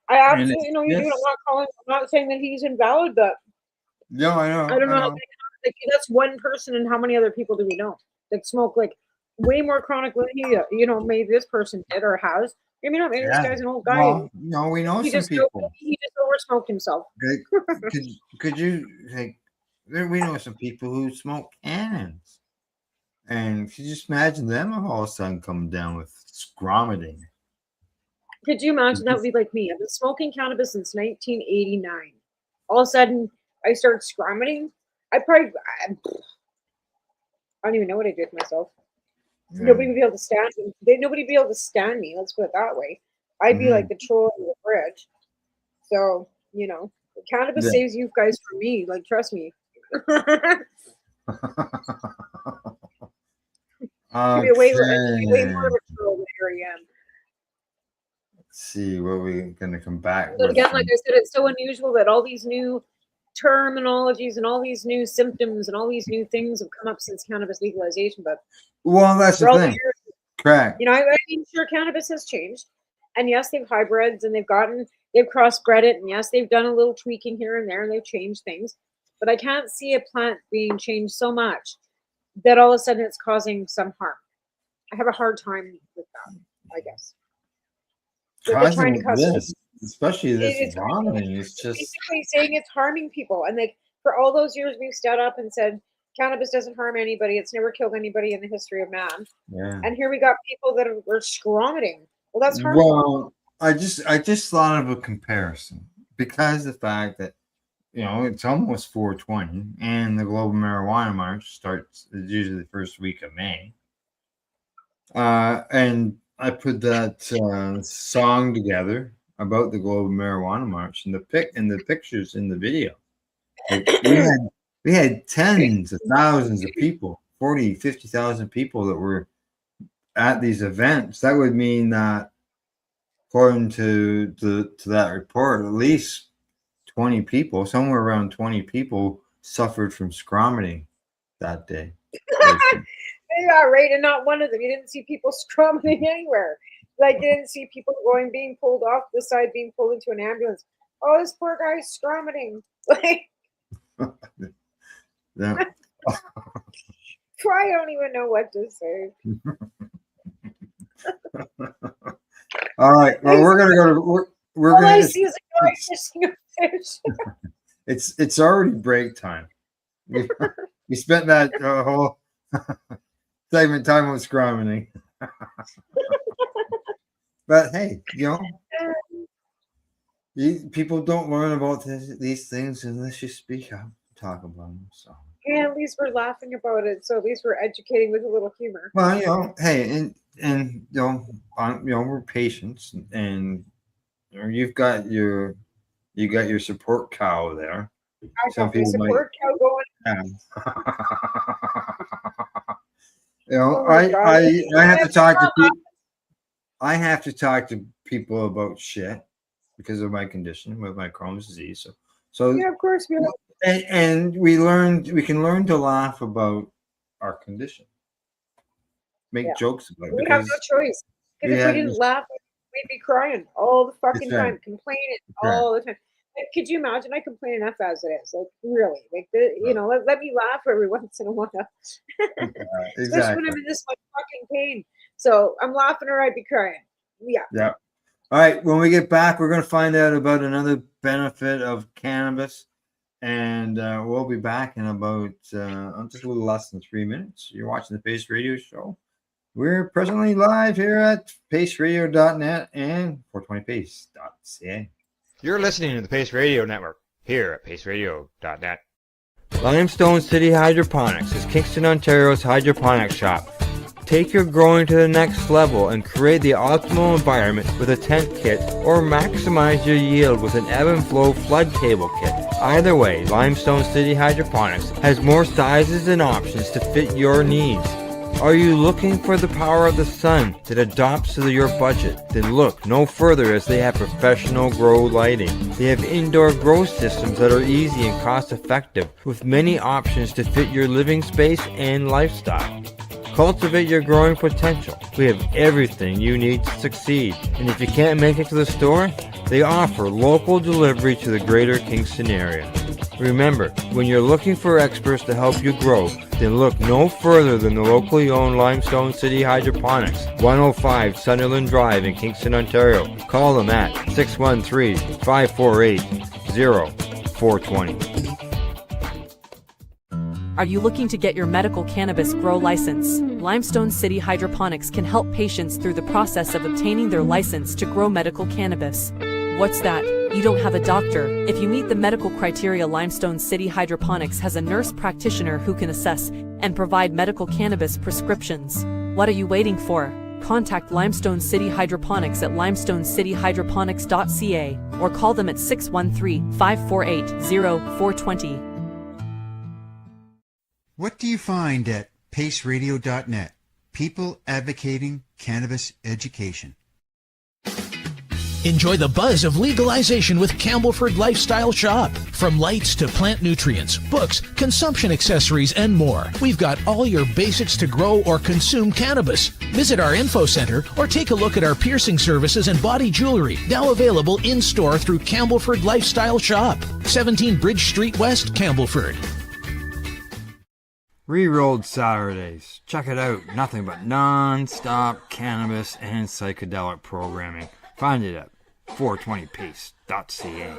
I absolutely know you do. I'm not saying that he's invalid, but no, I know. I don't know. Like, that's one person, and how many other people do we know that smoke like way more chronic than he, maybe this person did or has. I mean, maybe this guy's an old guy. Well, no, we know some people. He just oversmoked himself. Could you, like, we know some people who smoke cannons, and could you just imagine them all of a sudden coming down with scromming? Could you imagine? That would be like me. I've been smoking cannabis since 1989. All of a sudden, I start scromming. I don't even know what I did with myself. Yeah. Nobody would be able to stand me. Nobody would be able to stand me. Let's put it that way. I'd be like the troll in the fridge. So, cannabis saves you guys from me. Like, trust me. Be way more of a troll than I am. Let's see what we're gonna come back with. Again, like I said, it's so unusual that all these new terminologies and all these new symptoms and all these new things have come up since cannabis legalization. But that's the thing. Correct. I mean, sure, cannabis has changed, and yes, they've hybrids and they've crossbred it, and yes, they've done a little tweaking here and there, and they've changed things. But I can't see a plant being changed so much that all of a sudden it's causing some harm. I have a hard time with that, I guess. Causing this, especially this vomiting, it's just basically saying it's harming people. And like, for all those years we've stood up and said cannabis doesn't harm anybody, it's never killed anybody in the history of man. Yeah. And here we got people that were scromming. Well, that's harmful. Well, I just thought of a comparison, because the fact that it's almost 420 and the Global Marijuana March starts usually the first week of May. And I put that song together about the Global Marijuana March and the pictures in the video. Like, we had tens of thousands of people, 40, 50,000 people that were at these events. That would mean that, according to that report, at least 20 people, somewhere around 20 people, suffered from scromiting that day. Yeah, right. And not one of them. You didn't see people scromiting anywhere. Like, you didn't see people being pulled off the side, being pulled into an ambulance. Oh, this poor guy's scromiting. Like, Yeah. I don't even know what to say. All right. Well, we're gonna go to we're All gonna. I see is a guy fishing a fish. It's already break time. We spent that whole segment talking about scromining. But hey, people don't learn about these things unless you speak up, talk about them. So Yeah, at least we're laughing about it. So at least we're educating with a little humor. well, hey, and we're patients, and you've got your support cow there. I got my support cow going. I have to talk to people. I have to talk to people about shit because of my condition with my Crohn's disease. So yeah, of course we are. And we can learn to laugh about our condition. Make jokes about it. We have no choice. Because if we didn't laugh, we'd be crying all the fucking time, complaining all the time. Like, could you imagine? I complain enough as it is. Like, really? Like, let me laugh every once in a while. Especially when I'm in this much fucking pain. So I'm laughing or I'd be crying. Yeah. Yeah. All right. When we get back, we're going to find out about another benefit of cannabis. And we'll be back in about just a little less than 3 minutes. You're watching the Pace Radio Show. We're presently live here at paceradio.net and 420pace.ca. You're listening to the Pace Radio Network here at paceradio.net. Limestone City Hydroponics is Kingston, Ontario's hydroponics shop. Take your growing to the next level and create the optimal environment with a tent kit, or maximize your yield with an ebb and flow flood table kit. Either way, Limestone City Hydroponics has more sizes and options to fit your needs. Are you looking for the power of the sun that adapts to your budget? Then look no further, as they have professional grow lighting. They have indoor grow systems that are easy and cost effective, with many options to fit your living space and lifestyle. Cultivate your growing potential. We have everything you need to succeed. And if you can't make it to the store, they offer local delivery to the greater Kingston area. Remember, when you're looking for experts to help you grow, then look no further than the locally owned Limestone City Hydroponics, 105 Sunderland Drive in Kingston, Ontario. Call them at 613-548-0420. Are you looking to get your medical cannabis grow license? Limestone City Hydroponics can help patients through the process of obtaining their license to grow medical cannabis. What's that? You don't have a doctor? If you meet the medical criteria, Limestone City Hydroponics has a nurse practitioner who can assess and provide medical cannabis prescriptions. What are you waiting for? Contact Limestone City Hydroponics at limestonecityhydroponics.ca or call them at 613-548-0420. What do you find at paceradio.net? People advocating cannabis education. Enjoy the buzz of legalization with Campbellford Lifestyle Shop. From lights to plant nutrients, books, consumption accessories, and more, we've got all your basics to grow or consume cannabis. Visit our info center or take a look at our piercing services and body jewelry, now available in-store through Campbellford Lifestyle Shop, 17 Bridge Street West, Campbellford. Rerolled Saturdays. Check it out. Nothing but non-stop cannabis and psychedelic programming. Find it at 420pace.ca.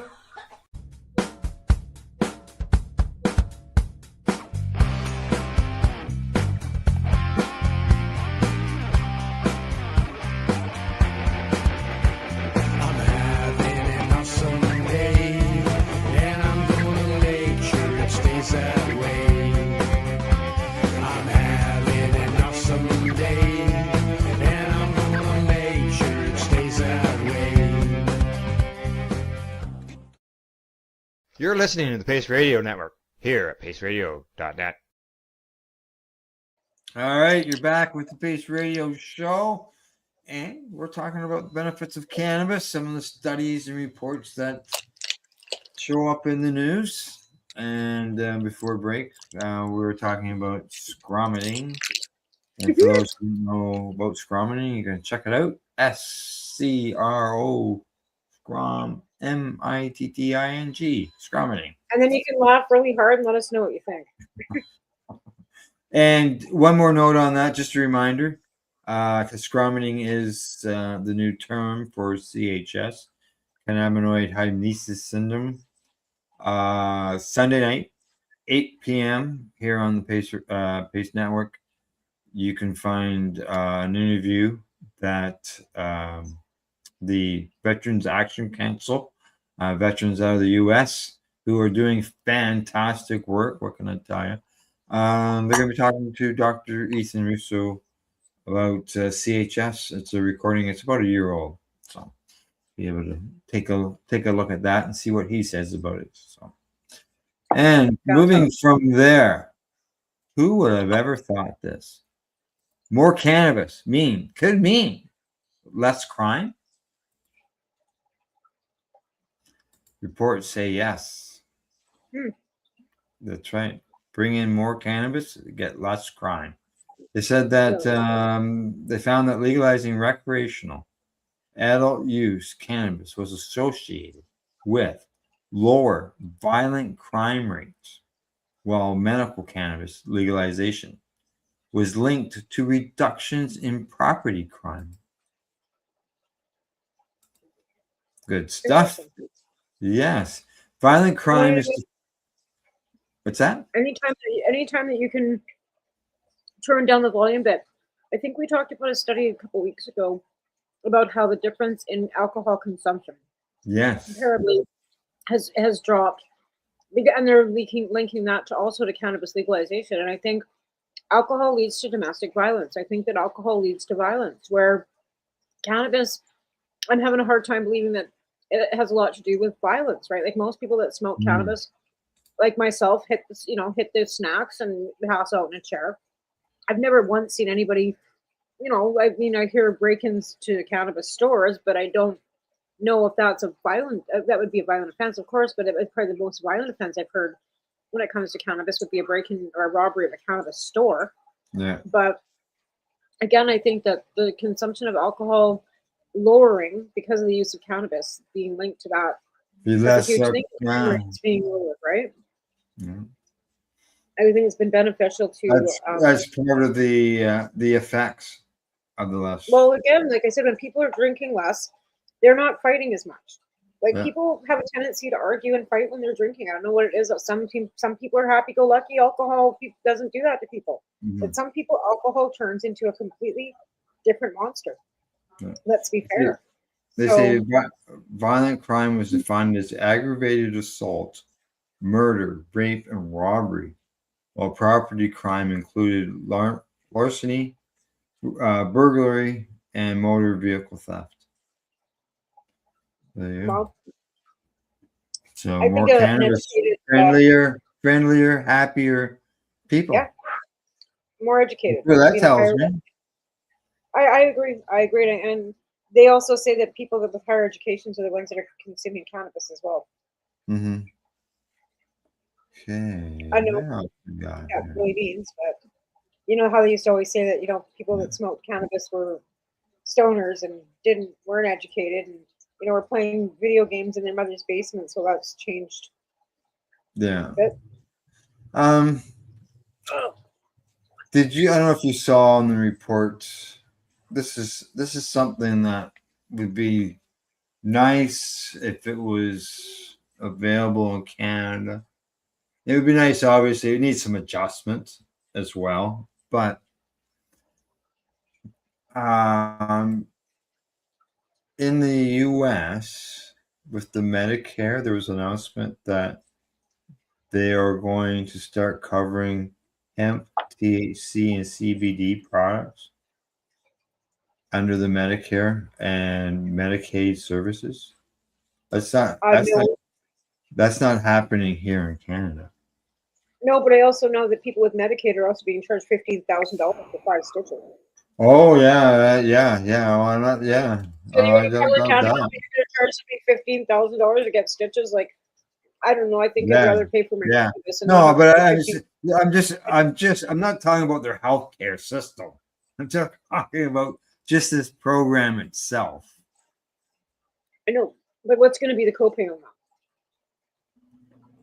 You're listening to the Pace Radio Network here at paceradio.net. All right, you're back with the Pace Radio Show, and we're talking about the benefits of cannabis, some of the studies and reports that show up in the news. And before break, we were talking about scromining. And for those who know about scromining, you can check it out. SCRO, scrom, MITTING, scromining. And then you can laugh really hard and let us know what you think. And one more note on that, just a reminder, because scromining is the new term for CHS, cannabinoid hyperemesis syndrome. Sunday night, 8 p.m. here on the Pace Network, you can find an interview that the Veterans Action Council, veterans out of the U.S. who are doing fantastic work. What can I tell you? They're going to be talking to Dr. Ethan Russo about CHS. It's a recording. It's about a year old, so be able to take a look at that and see what he says about it. So, and moving from there, who would have ever thought this? More cannabis could mean less crime. Reports say yes. That's right. Bring in more cannabis, get less crime. They said that they found that legalizing recreational adult use cannabis was associated with lower violent crime rates, while medical cannabis legalization was linked to reductions in property crime. Good stuff. Yes. Violent crime is... What's that? Anytime that you can turn down the volume bit. I think we talked about a study a couple weeks ago about how the difference in alcohol consumption comparably has dropped, and they're linking that to also to cannabis legalization. And I think alcohol leads to domestic violence. I think that alcohol leads to violence, where cannabis, I'm having a hard time believing that it has a lot to do with violence, right? Like most people that smoke cannabis, like myself, hit the snacks and pass out in a chair. I've never once seen anybody, I hear break-ins to cannabis stores, but I don't know if that's that would be a violent offense, of course, but it's probably the most violent offense I've heard when it comes to cannabis would be a break-in or a robbery of a cannabis store. Yeah. But again, I think that the consumption of alcohol lowering because of the use of cannabis being linked to that. That's a huge thing. It's being lowered, right? Yeah. I think it's been beneficial to. That's part of the effects of the less. Well, again, like I said, when people are drinking less, they're not fighting as much. People have a tendency to argue and fight when they're drinking. I don't know what it is. Some people are happy-go-lucky. Alcohol doesn't do that to people. But some people, alcohol turns into a completely different monster. Yeah. Let's be fair. They say violent crime was defined as aggravated assault, murder, rape, and robbery, while property crime included larceny, burglary, and motor vehicle theft. There you go. So more cannabis, friendlier, happier people. Yeah, more educated. Well, that tells me. I agree. And they also say that people with higher educations are the ones that are consuming cannabis as well. Mm-hmm. Okay. I know. Really means, but you know how they used to always say that people that smoked cannabis were stoners and weren't educated and were playing video games in their mother's basement. So that's changed. Yeah. Did you? I don't know if you saw in the report. This is something that would be nice if it was available in Canada. It would be nice, obviously. It needs some adjustment as well. But in the U.S., with the Medicare, there was an announcement that they are going to start covering hemp, THC, and CBD products under the Medicare and Medicaid services. That's not happening here in Canada. No, but I also know that people with Medicaid are also being charged $15,000 for 5 stitches. Oh yeah. Oh, I'm not. Yeah. So Oh, you're I going to don't tell a doubt county that. company you're going to charge somebody $15,000 to get stitches? Like, I don't know. I think I'd Yeah. rather pay for my Yeah. cannabis and not No, have to but pay I'm not talking about their healthcare system. I'm just talking about just this program itself. I know, but what's going to be the copay on that?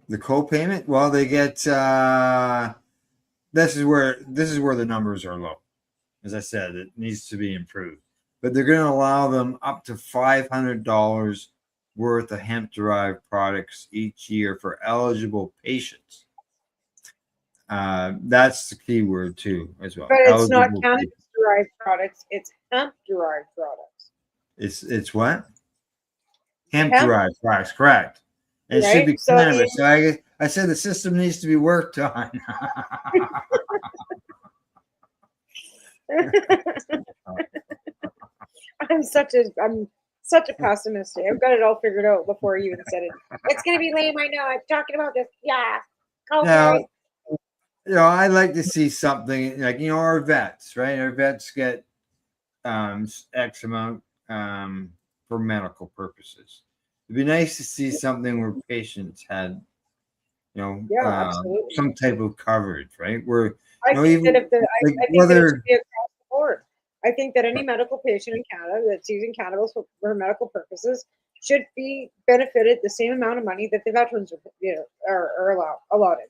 The co-payment, well, they get this is where the numbers are low. As I said, it needs to be improved. But they're going to allow them up to $500 worth of hemp-derived products each year for eligible patients. That's the key word too, as well. But it's not Eligible cannabis-derived products; it's hemp-derived products. It's what? Hemp-derived products, correct. And it should Right? be So, I mean, cannabis. So I said the system needs to be worked on. I'm such a pessimist. I've got it all figured out before you even said it. It's going to be lame. I know. I'm talking about this. Yeah. Now, Okay. I'd like to see something like, our vets, right? Our vets get X amount for medical purposes. It'd be nice to see something where patients had, Absolutely. some type of coverage, right? Where I think that I think that it should be across the board. I think that any medical patient in Canada that's using cannabis for medical purposes should be benefited the same amount of money that the veterans are allotted.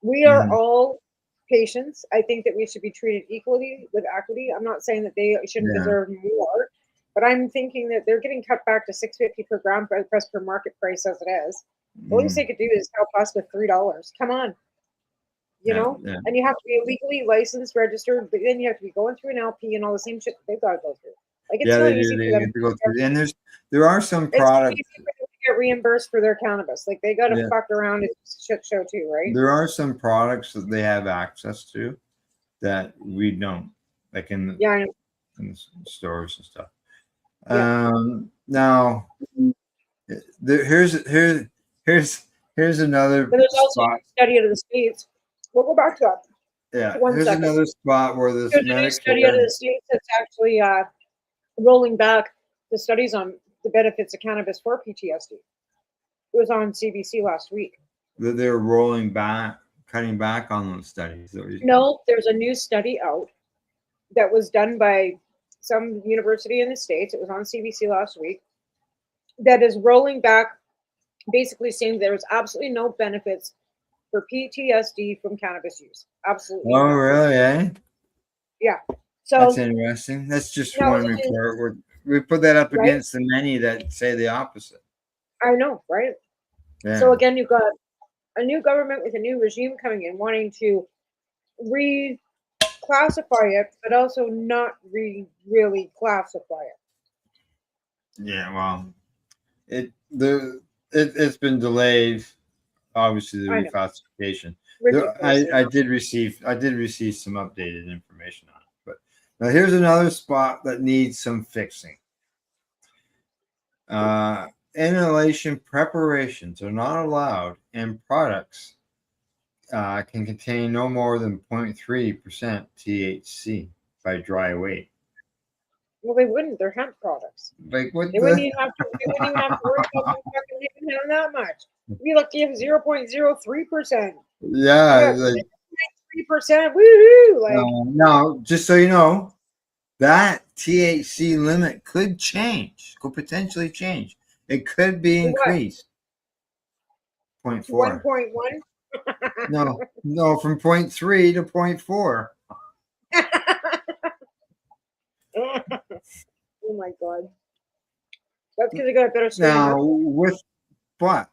We are all patients. I think that we should be treated equally with equity. I'm not saying that they shouldn't deserve more, but I'm thinking that they're getting cut back to $6.50 per gram price per market price as it is. The least they could do is help us with $3. Come on. And you have to be legally licensed, registered, but then you have to be going through an LP and all the same shit that they've got to go through. Like, it's not easy for them to go through. And there are some products. It's easy for them to get reimbursed for their cannabis. Like, they got to fuck around. It's a shit show too, right? There are some products that they have access to that we don't, like in the stores and stuff. Now, here's another. But there's also a study out of the States. We'll go back to that. Yeah, here's another spot where this There's a new study out of the States that's actually rolling back the studies on the benefits of cannabis for PTSD. It was on CBC last week. That they're cutting back on those studies. No, there's a new study out that was done by some university in the States. It was on CBC last week. That is rolling back, basically saying there's absolutely no benefits for PTSD from cannabis use. Absolutely. Oh, really? Eh? Yeah. So that's interesting. That's just one report. We put that up against the many that say the opposite. I know, right? Yeah. So again, you've got a new government with a new regime coming in, wanting to reclassify it, but also not really classify it. Yeah, well, it's been delayed. Obviously, the reclassification. I did receive some updated information on it. But now here's another spot that needs some fixing. Inhalation preparations are not allowed, and products can contain no more than 0.3% THC by dry weight. Well, they wouldn't. They're hemp products. Like what? They wouldn't even have to worry about fucking even having that much. Be lucky if 0.03%. Yeah, like 3%. Woohoo! Like, now, just so you know, that THC limit could potentially change. It could be increased. 0.4. 1.1. No, from 0.3 to 0.4. Oh my god. That's because they got a better strain. Now, but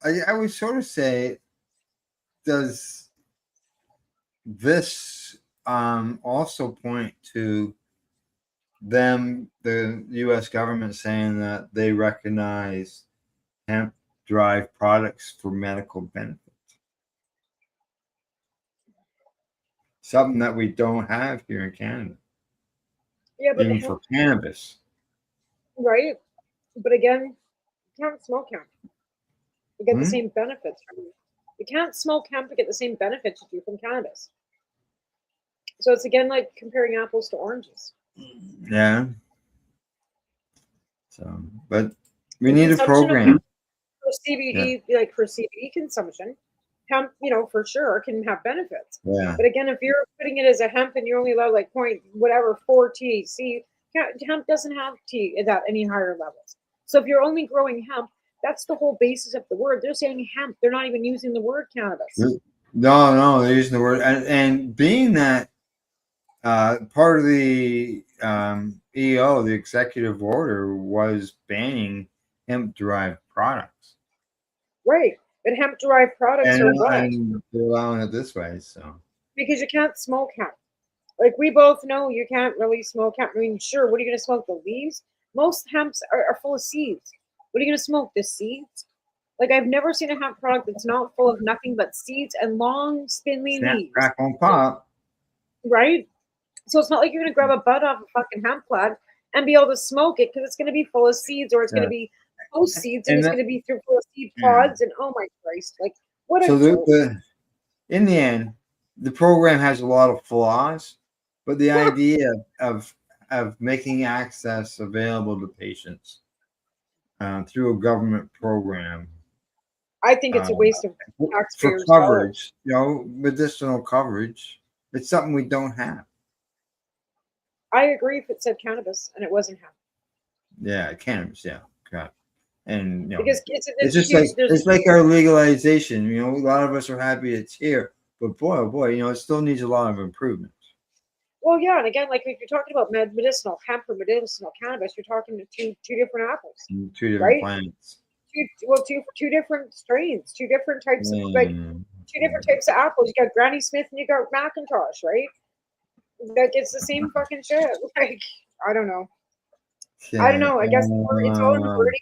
I would sort of say, does this also point to the U.S. government saying that they recognize hemp-derived products for medical benefits? Something that we don't have here in Canada. Yeah, but even for cannabis. Right. But again, you can't smoke hemp. You get the same benefits from it. You can't smoke hemp to get the same benefits you do from cannabis. So it's again like comparing apples to oranges. Yeah. So, but we need a program for CBD, like for CBD consumption. Hemp, for sure can have benefits. Yeah. But again, if you're putting it as a hemp and you only allow like 4 THC, hemp doesn't have T at any higher levels. So if you're only growing hemp, that's the whole basis of the word. They're saying hemp. They're not even using the word cannabis. No, they're using the word. And being that part of the EO, the executive order, was banning hemp-derived products. Right. But hemp-derived products are what? And they're allowing it this way, so. Because you can't smoke hemp. Like, we both know you can't really smoke hemp. I mean, sure, what are you going to smoke? The leaves? Most hemps are full of seeds. What are you going to smoke? The seeds? Like, I've never seen a hemp product that's not full of nothing but seeds and long, spindly leaves. Crack on pop. Right? So it's not like you're going to grab a bud off a fucking hemp plant and be able to smoke it because it's going to be full of seeds, or it's going to be post seeds and it's going to be full of seed pods. And oh my Christ, like, what a joke. In the end, the program has a lot of flaws, but the idea of making access available to patients through a government program, I think it's a waste of taxpayers' for coverage, medicinal coverage. It's something we don't have. I agree if it said cannabis and it wasn't hemp. Yeah, cannabis. Yeah, correct. And because it's just like our legalization. A lot of us are happy it's here, but boy, oh boy, it still needs a lot of improvements. Well, yeah, and again, like if you're talking about medicinal hemp or medicinal cannabis, you're talking to two different apples, two different plants. Two different strains, two different types of two different types of apples. You got Granny Smith and you got Macintosh, right? Like it's the same fucking shit. Like I don't know. I don't know. I guess it's all in the wording,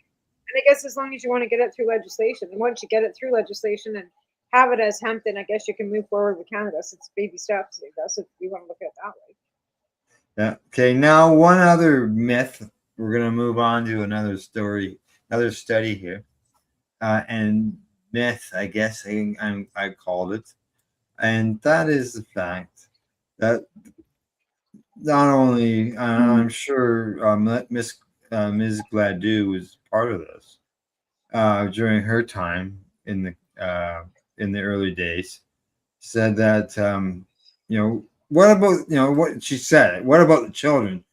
and I guess as long as you want to get it through legislation, and once you get it through legislation and have it as hemp, then I guess you can move forward with cannabis. It's baby steps, I guess, if you want to look at it that way. Yeah. Okay. Now, one other myth. We're going to move on to another story, another study here, and myth. I guess I called it, and that is the fact that not only I'm sure Ms. Gladue was part of this during her time in the early days, said that what about what she said? What about the children?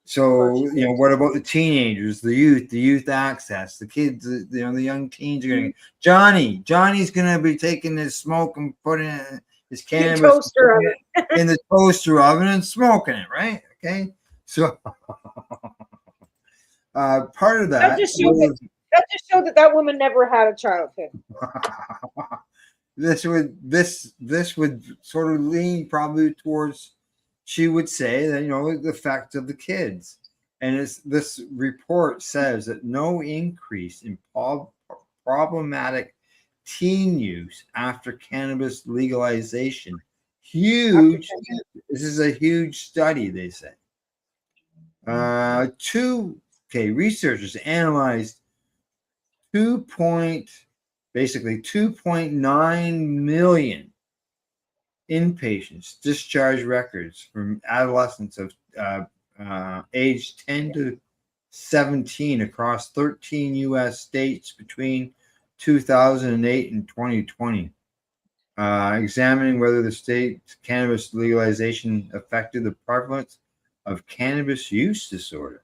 So what about the teenagers, the youth access, the kids, the young teens are going. Johnny's going to be taking his smoke and putting it. His cannabis in the toaster oven and smoking it, right? Okay, so part of that just showed that woman never had a childhood. This would sort of lean probably towards, she would say that the effect of the kids, and this report says that no increase in problematic teen use after cannabis legalization. Huge. This is a huge study, they say. Researchers analyzed 2.9 million inpatients discharge records from adolescents of age 10 to 17 across 13 U.S. states between 2008 and 2020, examining whether the state cannabis legalization affected the prevalence of cannabis use disorder.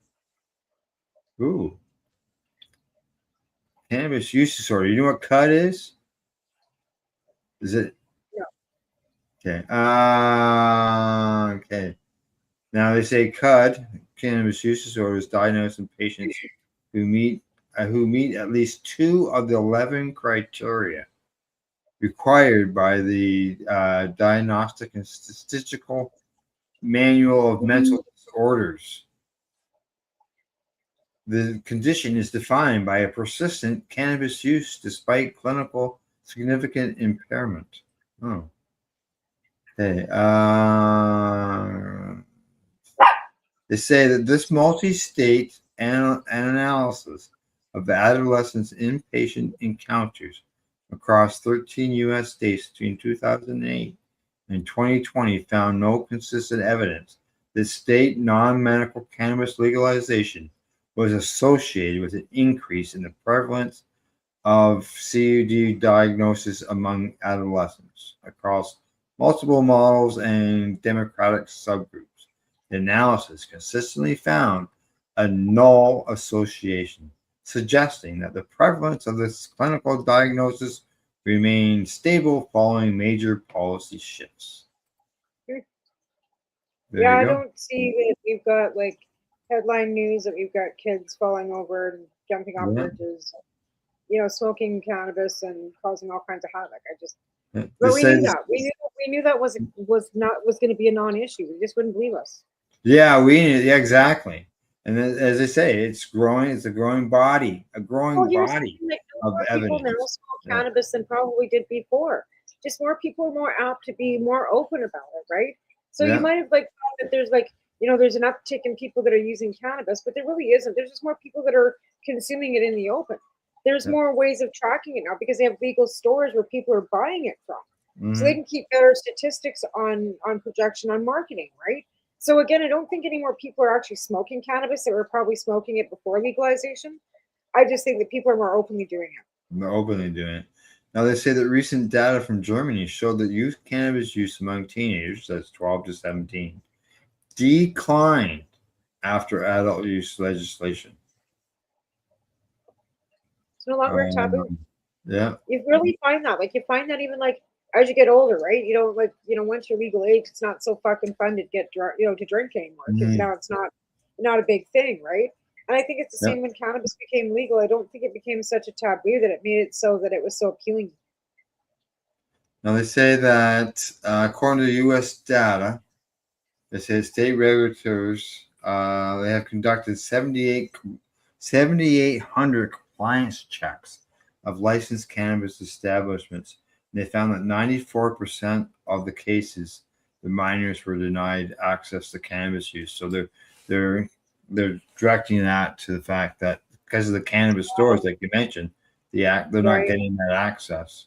Ooh. Cannabis use disorder. You know what CUD is? Is it? No. Okay. Okay. Now they say CUD, cannabis use disorder, is diagnosed in patients who meet at least 2 of the 11 criteria required by the Diagnostic and Statistical Manual of Mental Disorders. The condition is defined by a persistent cannabis use despite clinical significant impairment. Oh. Okay. They say that this multi-state analysis of adolescents' inpatient encounters across 13 U.S. states between 2008 and 2020 found no consistent evidence that state non-medical cannabis legalization was associated with an increase in the prevalence of CUD diagnosis among adolescents across multiple models and demographic subgroups. The analysis consistently found a null association, suggesting that the prevalence of this clinical diagnosis remained stable following major policy shifts. Yeah, I don't see that we've got like headline news that we've got kids falling over and jumping off bridges, smoking cannabis and causing all kinds of havoc. But we knew that. We knew that was going to be a non-issue. They just wouldn't believe us. Yeah, exactly. And as I say, it's growing. It's a growing body, body of evidence. People now smoke cannabis than probably did before. Just more people are more apt to be more open about it, right? So you might have thought that there's there's an uptick in people that are using cannabis, but there really isn't. There's just more people that are consuming it in the open. There's more ways of tracking it now because they have legal stores where people are buying it from. Mm-hmm. So they can keep better statistics on projection on marketing, right? So again, I don't think any more people are actually smoking cannabis that were probably smoking it before legalization. I just think that people are more openly doing it. More openly doing it. Now, they say that recent data from Germany showed that youth cannabis use among teenagers, that's 12 to 17, declined after adult use legislation. It's no longer taboo. Yeah. You really find that. You find that even as you get older, right? Once you're legal age, it's not so fucking fun to get to drink anymore because now it's not a big thing, right? And I think it's the same when cannabis became legal. I don't think it became such a taboo that it made it so that it was so appealing. Now, they say that according to U.S. data, they say state regulators, they have conducted 7,800 compliance checks of licensed cannabis establishments. And they found that 94% of the cases, the minors were denied access to cannabis use. So they're directing that to the fact that because of the cannabis stores, like you mentioned, they're not getting that access.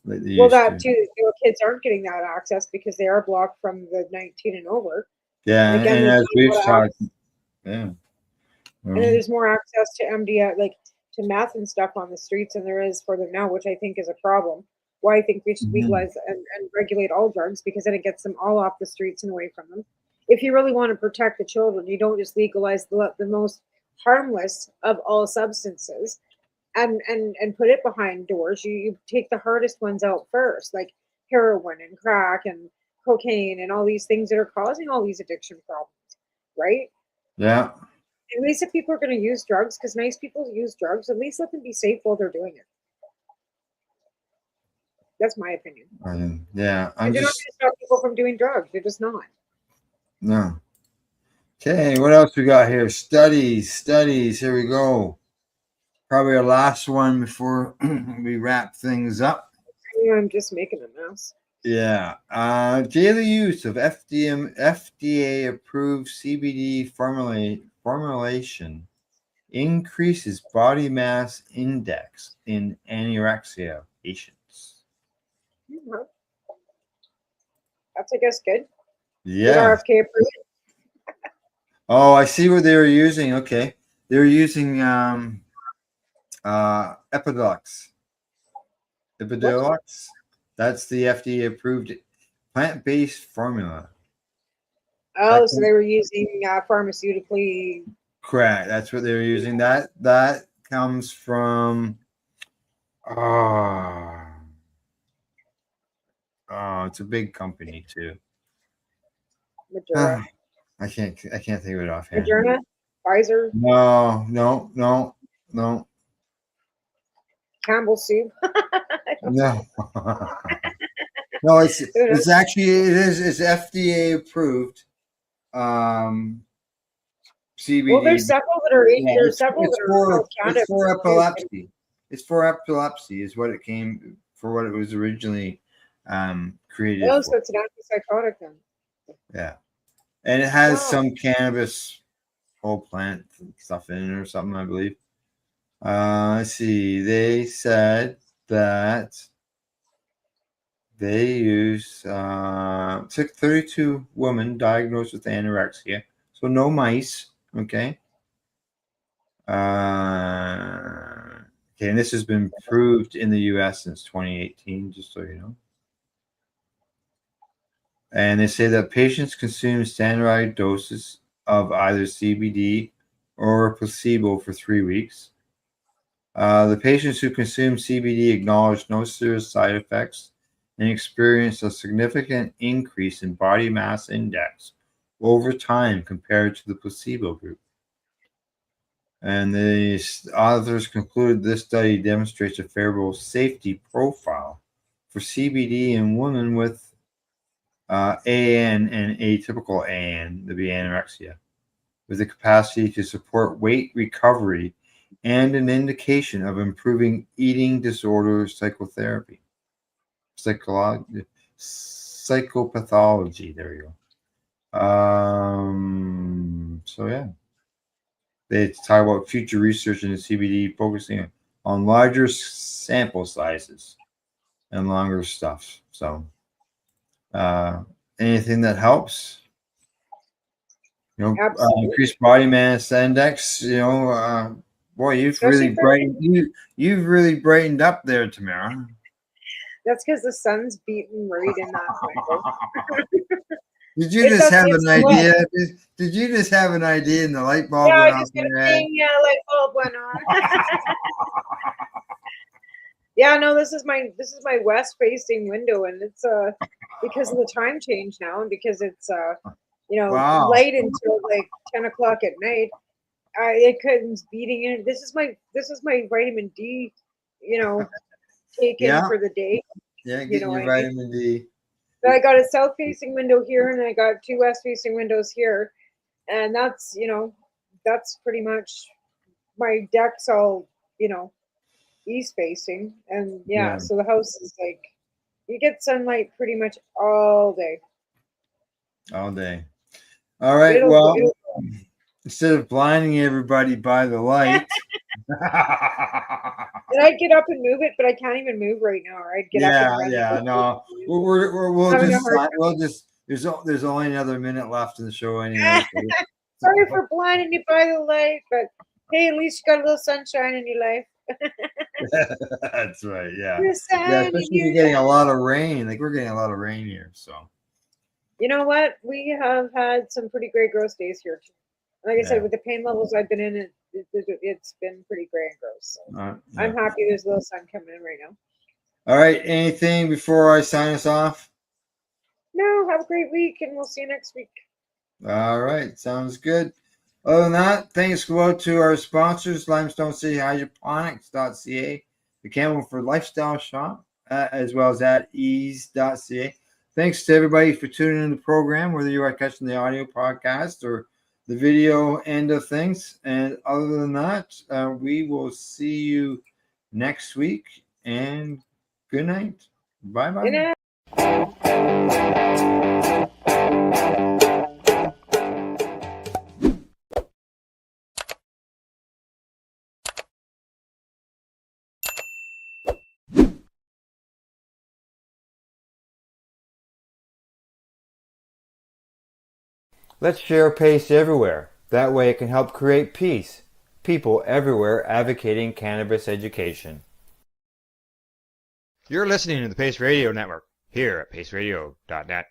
That too, kids aren't getting that access because they are blocked from the 19 and over. Yeah, and as we've talked, and there's more access to MDMA, to meth and stuff on the streets than there is for them now, which I think is a problem. Why I think we should legalize and regulate all drugs because then it gets them all off the streets and away from them. If you really want to protect the children, you don't just legalize the most harmless of all substances and put it behind doors. You take the hardest ones out first, like heroin and crack and cocaine and all these things that are causing all these addiction problems, right? Yeah. At least if people are going to use drugs, because nice people use drugs, at least let them be safe while they're doing it. That's my opinion. Yeah. They're not going to stop people from doing drugs. They're just not. No. Okay, what else we got here? Studies. Here we go. Probably our last one before we wrap things up. I'm just making a mess. Yeah. Daily use of FDA-approved CBD formulation increases body mass index in anorexia patients. Mm-hmm. That's, I guess, good. Yeah. RFK approved. Oh, I see what they were using. Okay. They were using Epidiolex. That's the FDA approved plant-based formula. Oh, so they were using pharmaceutically. Correct. That's what they were using. That comes from it's a big company too. Moderna. I can't think of it offhand. Moderna? Pfizer? No. Campbell soup? No. No, it's actually it's FDA approved. CBD. Well, there's several that are there's several that are it's for epilepsy. It's for epilepsy is what it was originally created. Oh, so it's an antipsychotic then. Yeah. And it has some cannabis whole plant stuff in it or something, I believe. Let's see. They said that they used took 32 women diagnosed with anorexia, so no mice. Okay. And this has been proved in the U.S. since 2018, just so you know. And they say that patients consume standardized doses of either CBD or a placebo for 3 weeks. The patients who consume CBD acknowledged no serious side effects and experienced a significant increase in body mass index over time compared to the placebo group. And the authors concluded this study demonstrates a favorable safety profile for CBD in women with AN and atypical AN, the anorexia, with the capacity to support weight recovery and an indication of improving eating disorder psychotherapy. Psychopathology, there you go. So yeah. They talk about future research into CBD focusing on larger sample sizes and longer stuff. So anything that helps, increase body mass index, boy, you've really brightened up there, Tamara. That's because the sun's beating right in that window. Did you just have an idea? Did you just have an idea and the light bulb went off in your head? Yeah, light bulb went on. Yeah, no, this is my west facing window, and it's because of the time change now, and because it's late until like 10 o'clock at night. It couldn't beating in. This is my vitamin D, taken for the day. Yeah, get your vitamin D. So I got a south facing window here, and I got 2 west facing windows here, and that's pretty much my deck's all east facing, and so the house is like you get sunlight pretty much all day. All day. All right. Well, instead of blinding everybody by the light. And I'd get up and move it, but I can't even move right now. Or I'd get up and run. No. There's only another minute left in the show anyway. Sorry for blinding you by the light, but hey, at least you got a little sunshine in your life. That's right. Yeah. Especially if you're getting a lot of rain. Like we're getting a lot of rain here, so. You know what? We have had some pretty great gross days here too. Like I said, with the pain levels I've been in, it's been pretty gray and gross. So I'm happy there's a little sun coming in right now. All right. Anything before I sign us off? No. Have a great week, and we'll see you next week. All right. Sounds good. Other than that, thanks go out to our sponsors, Limestone City Hydroponics.ca, the Campbellford Lifestyle Shop, as well as At-Eze.ca. Thanks to everybody for tuning in the program, whether you are catching the audio podcast or the video end of things. And other than that, we will see you next week. And good night. Bye-bye. Good night. Let's share PACE everywhere. That way it can help create peace. People everywhere advocating cannabis education. You're listening to the Pace Radio Network here at paceradio.net.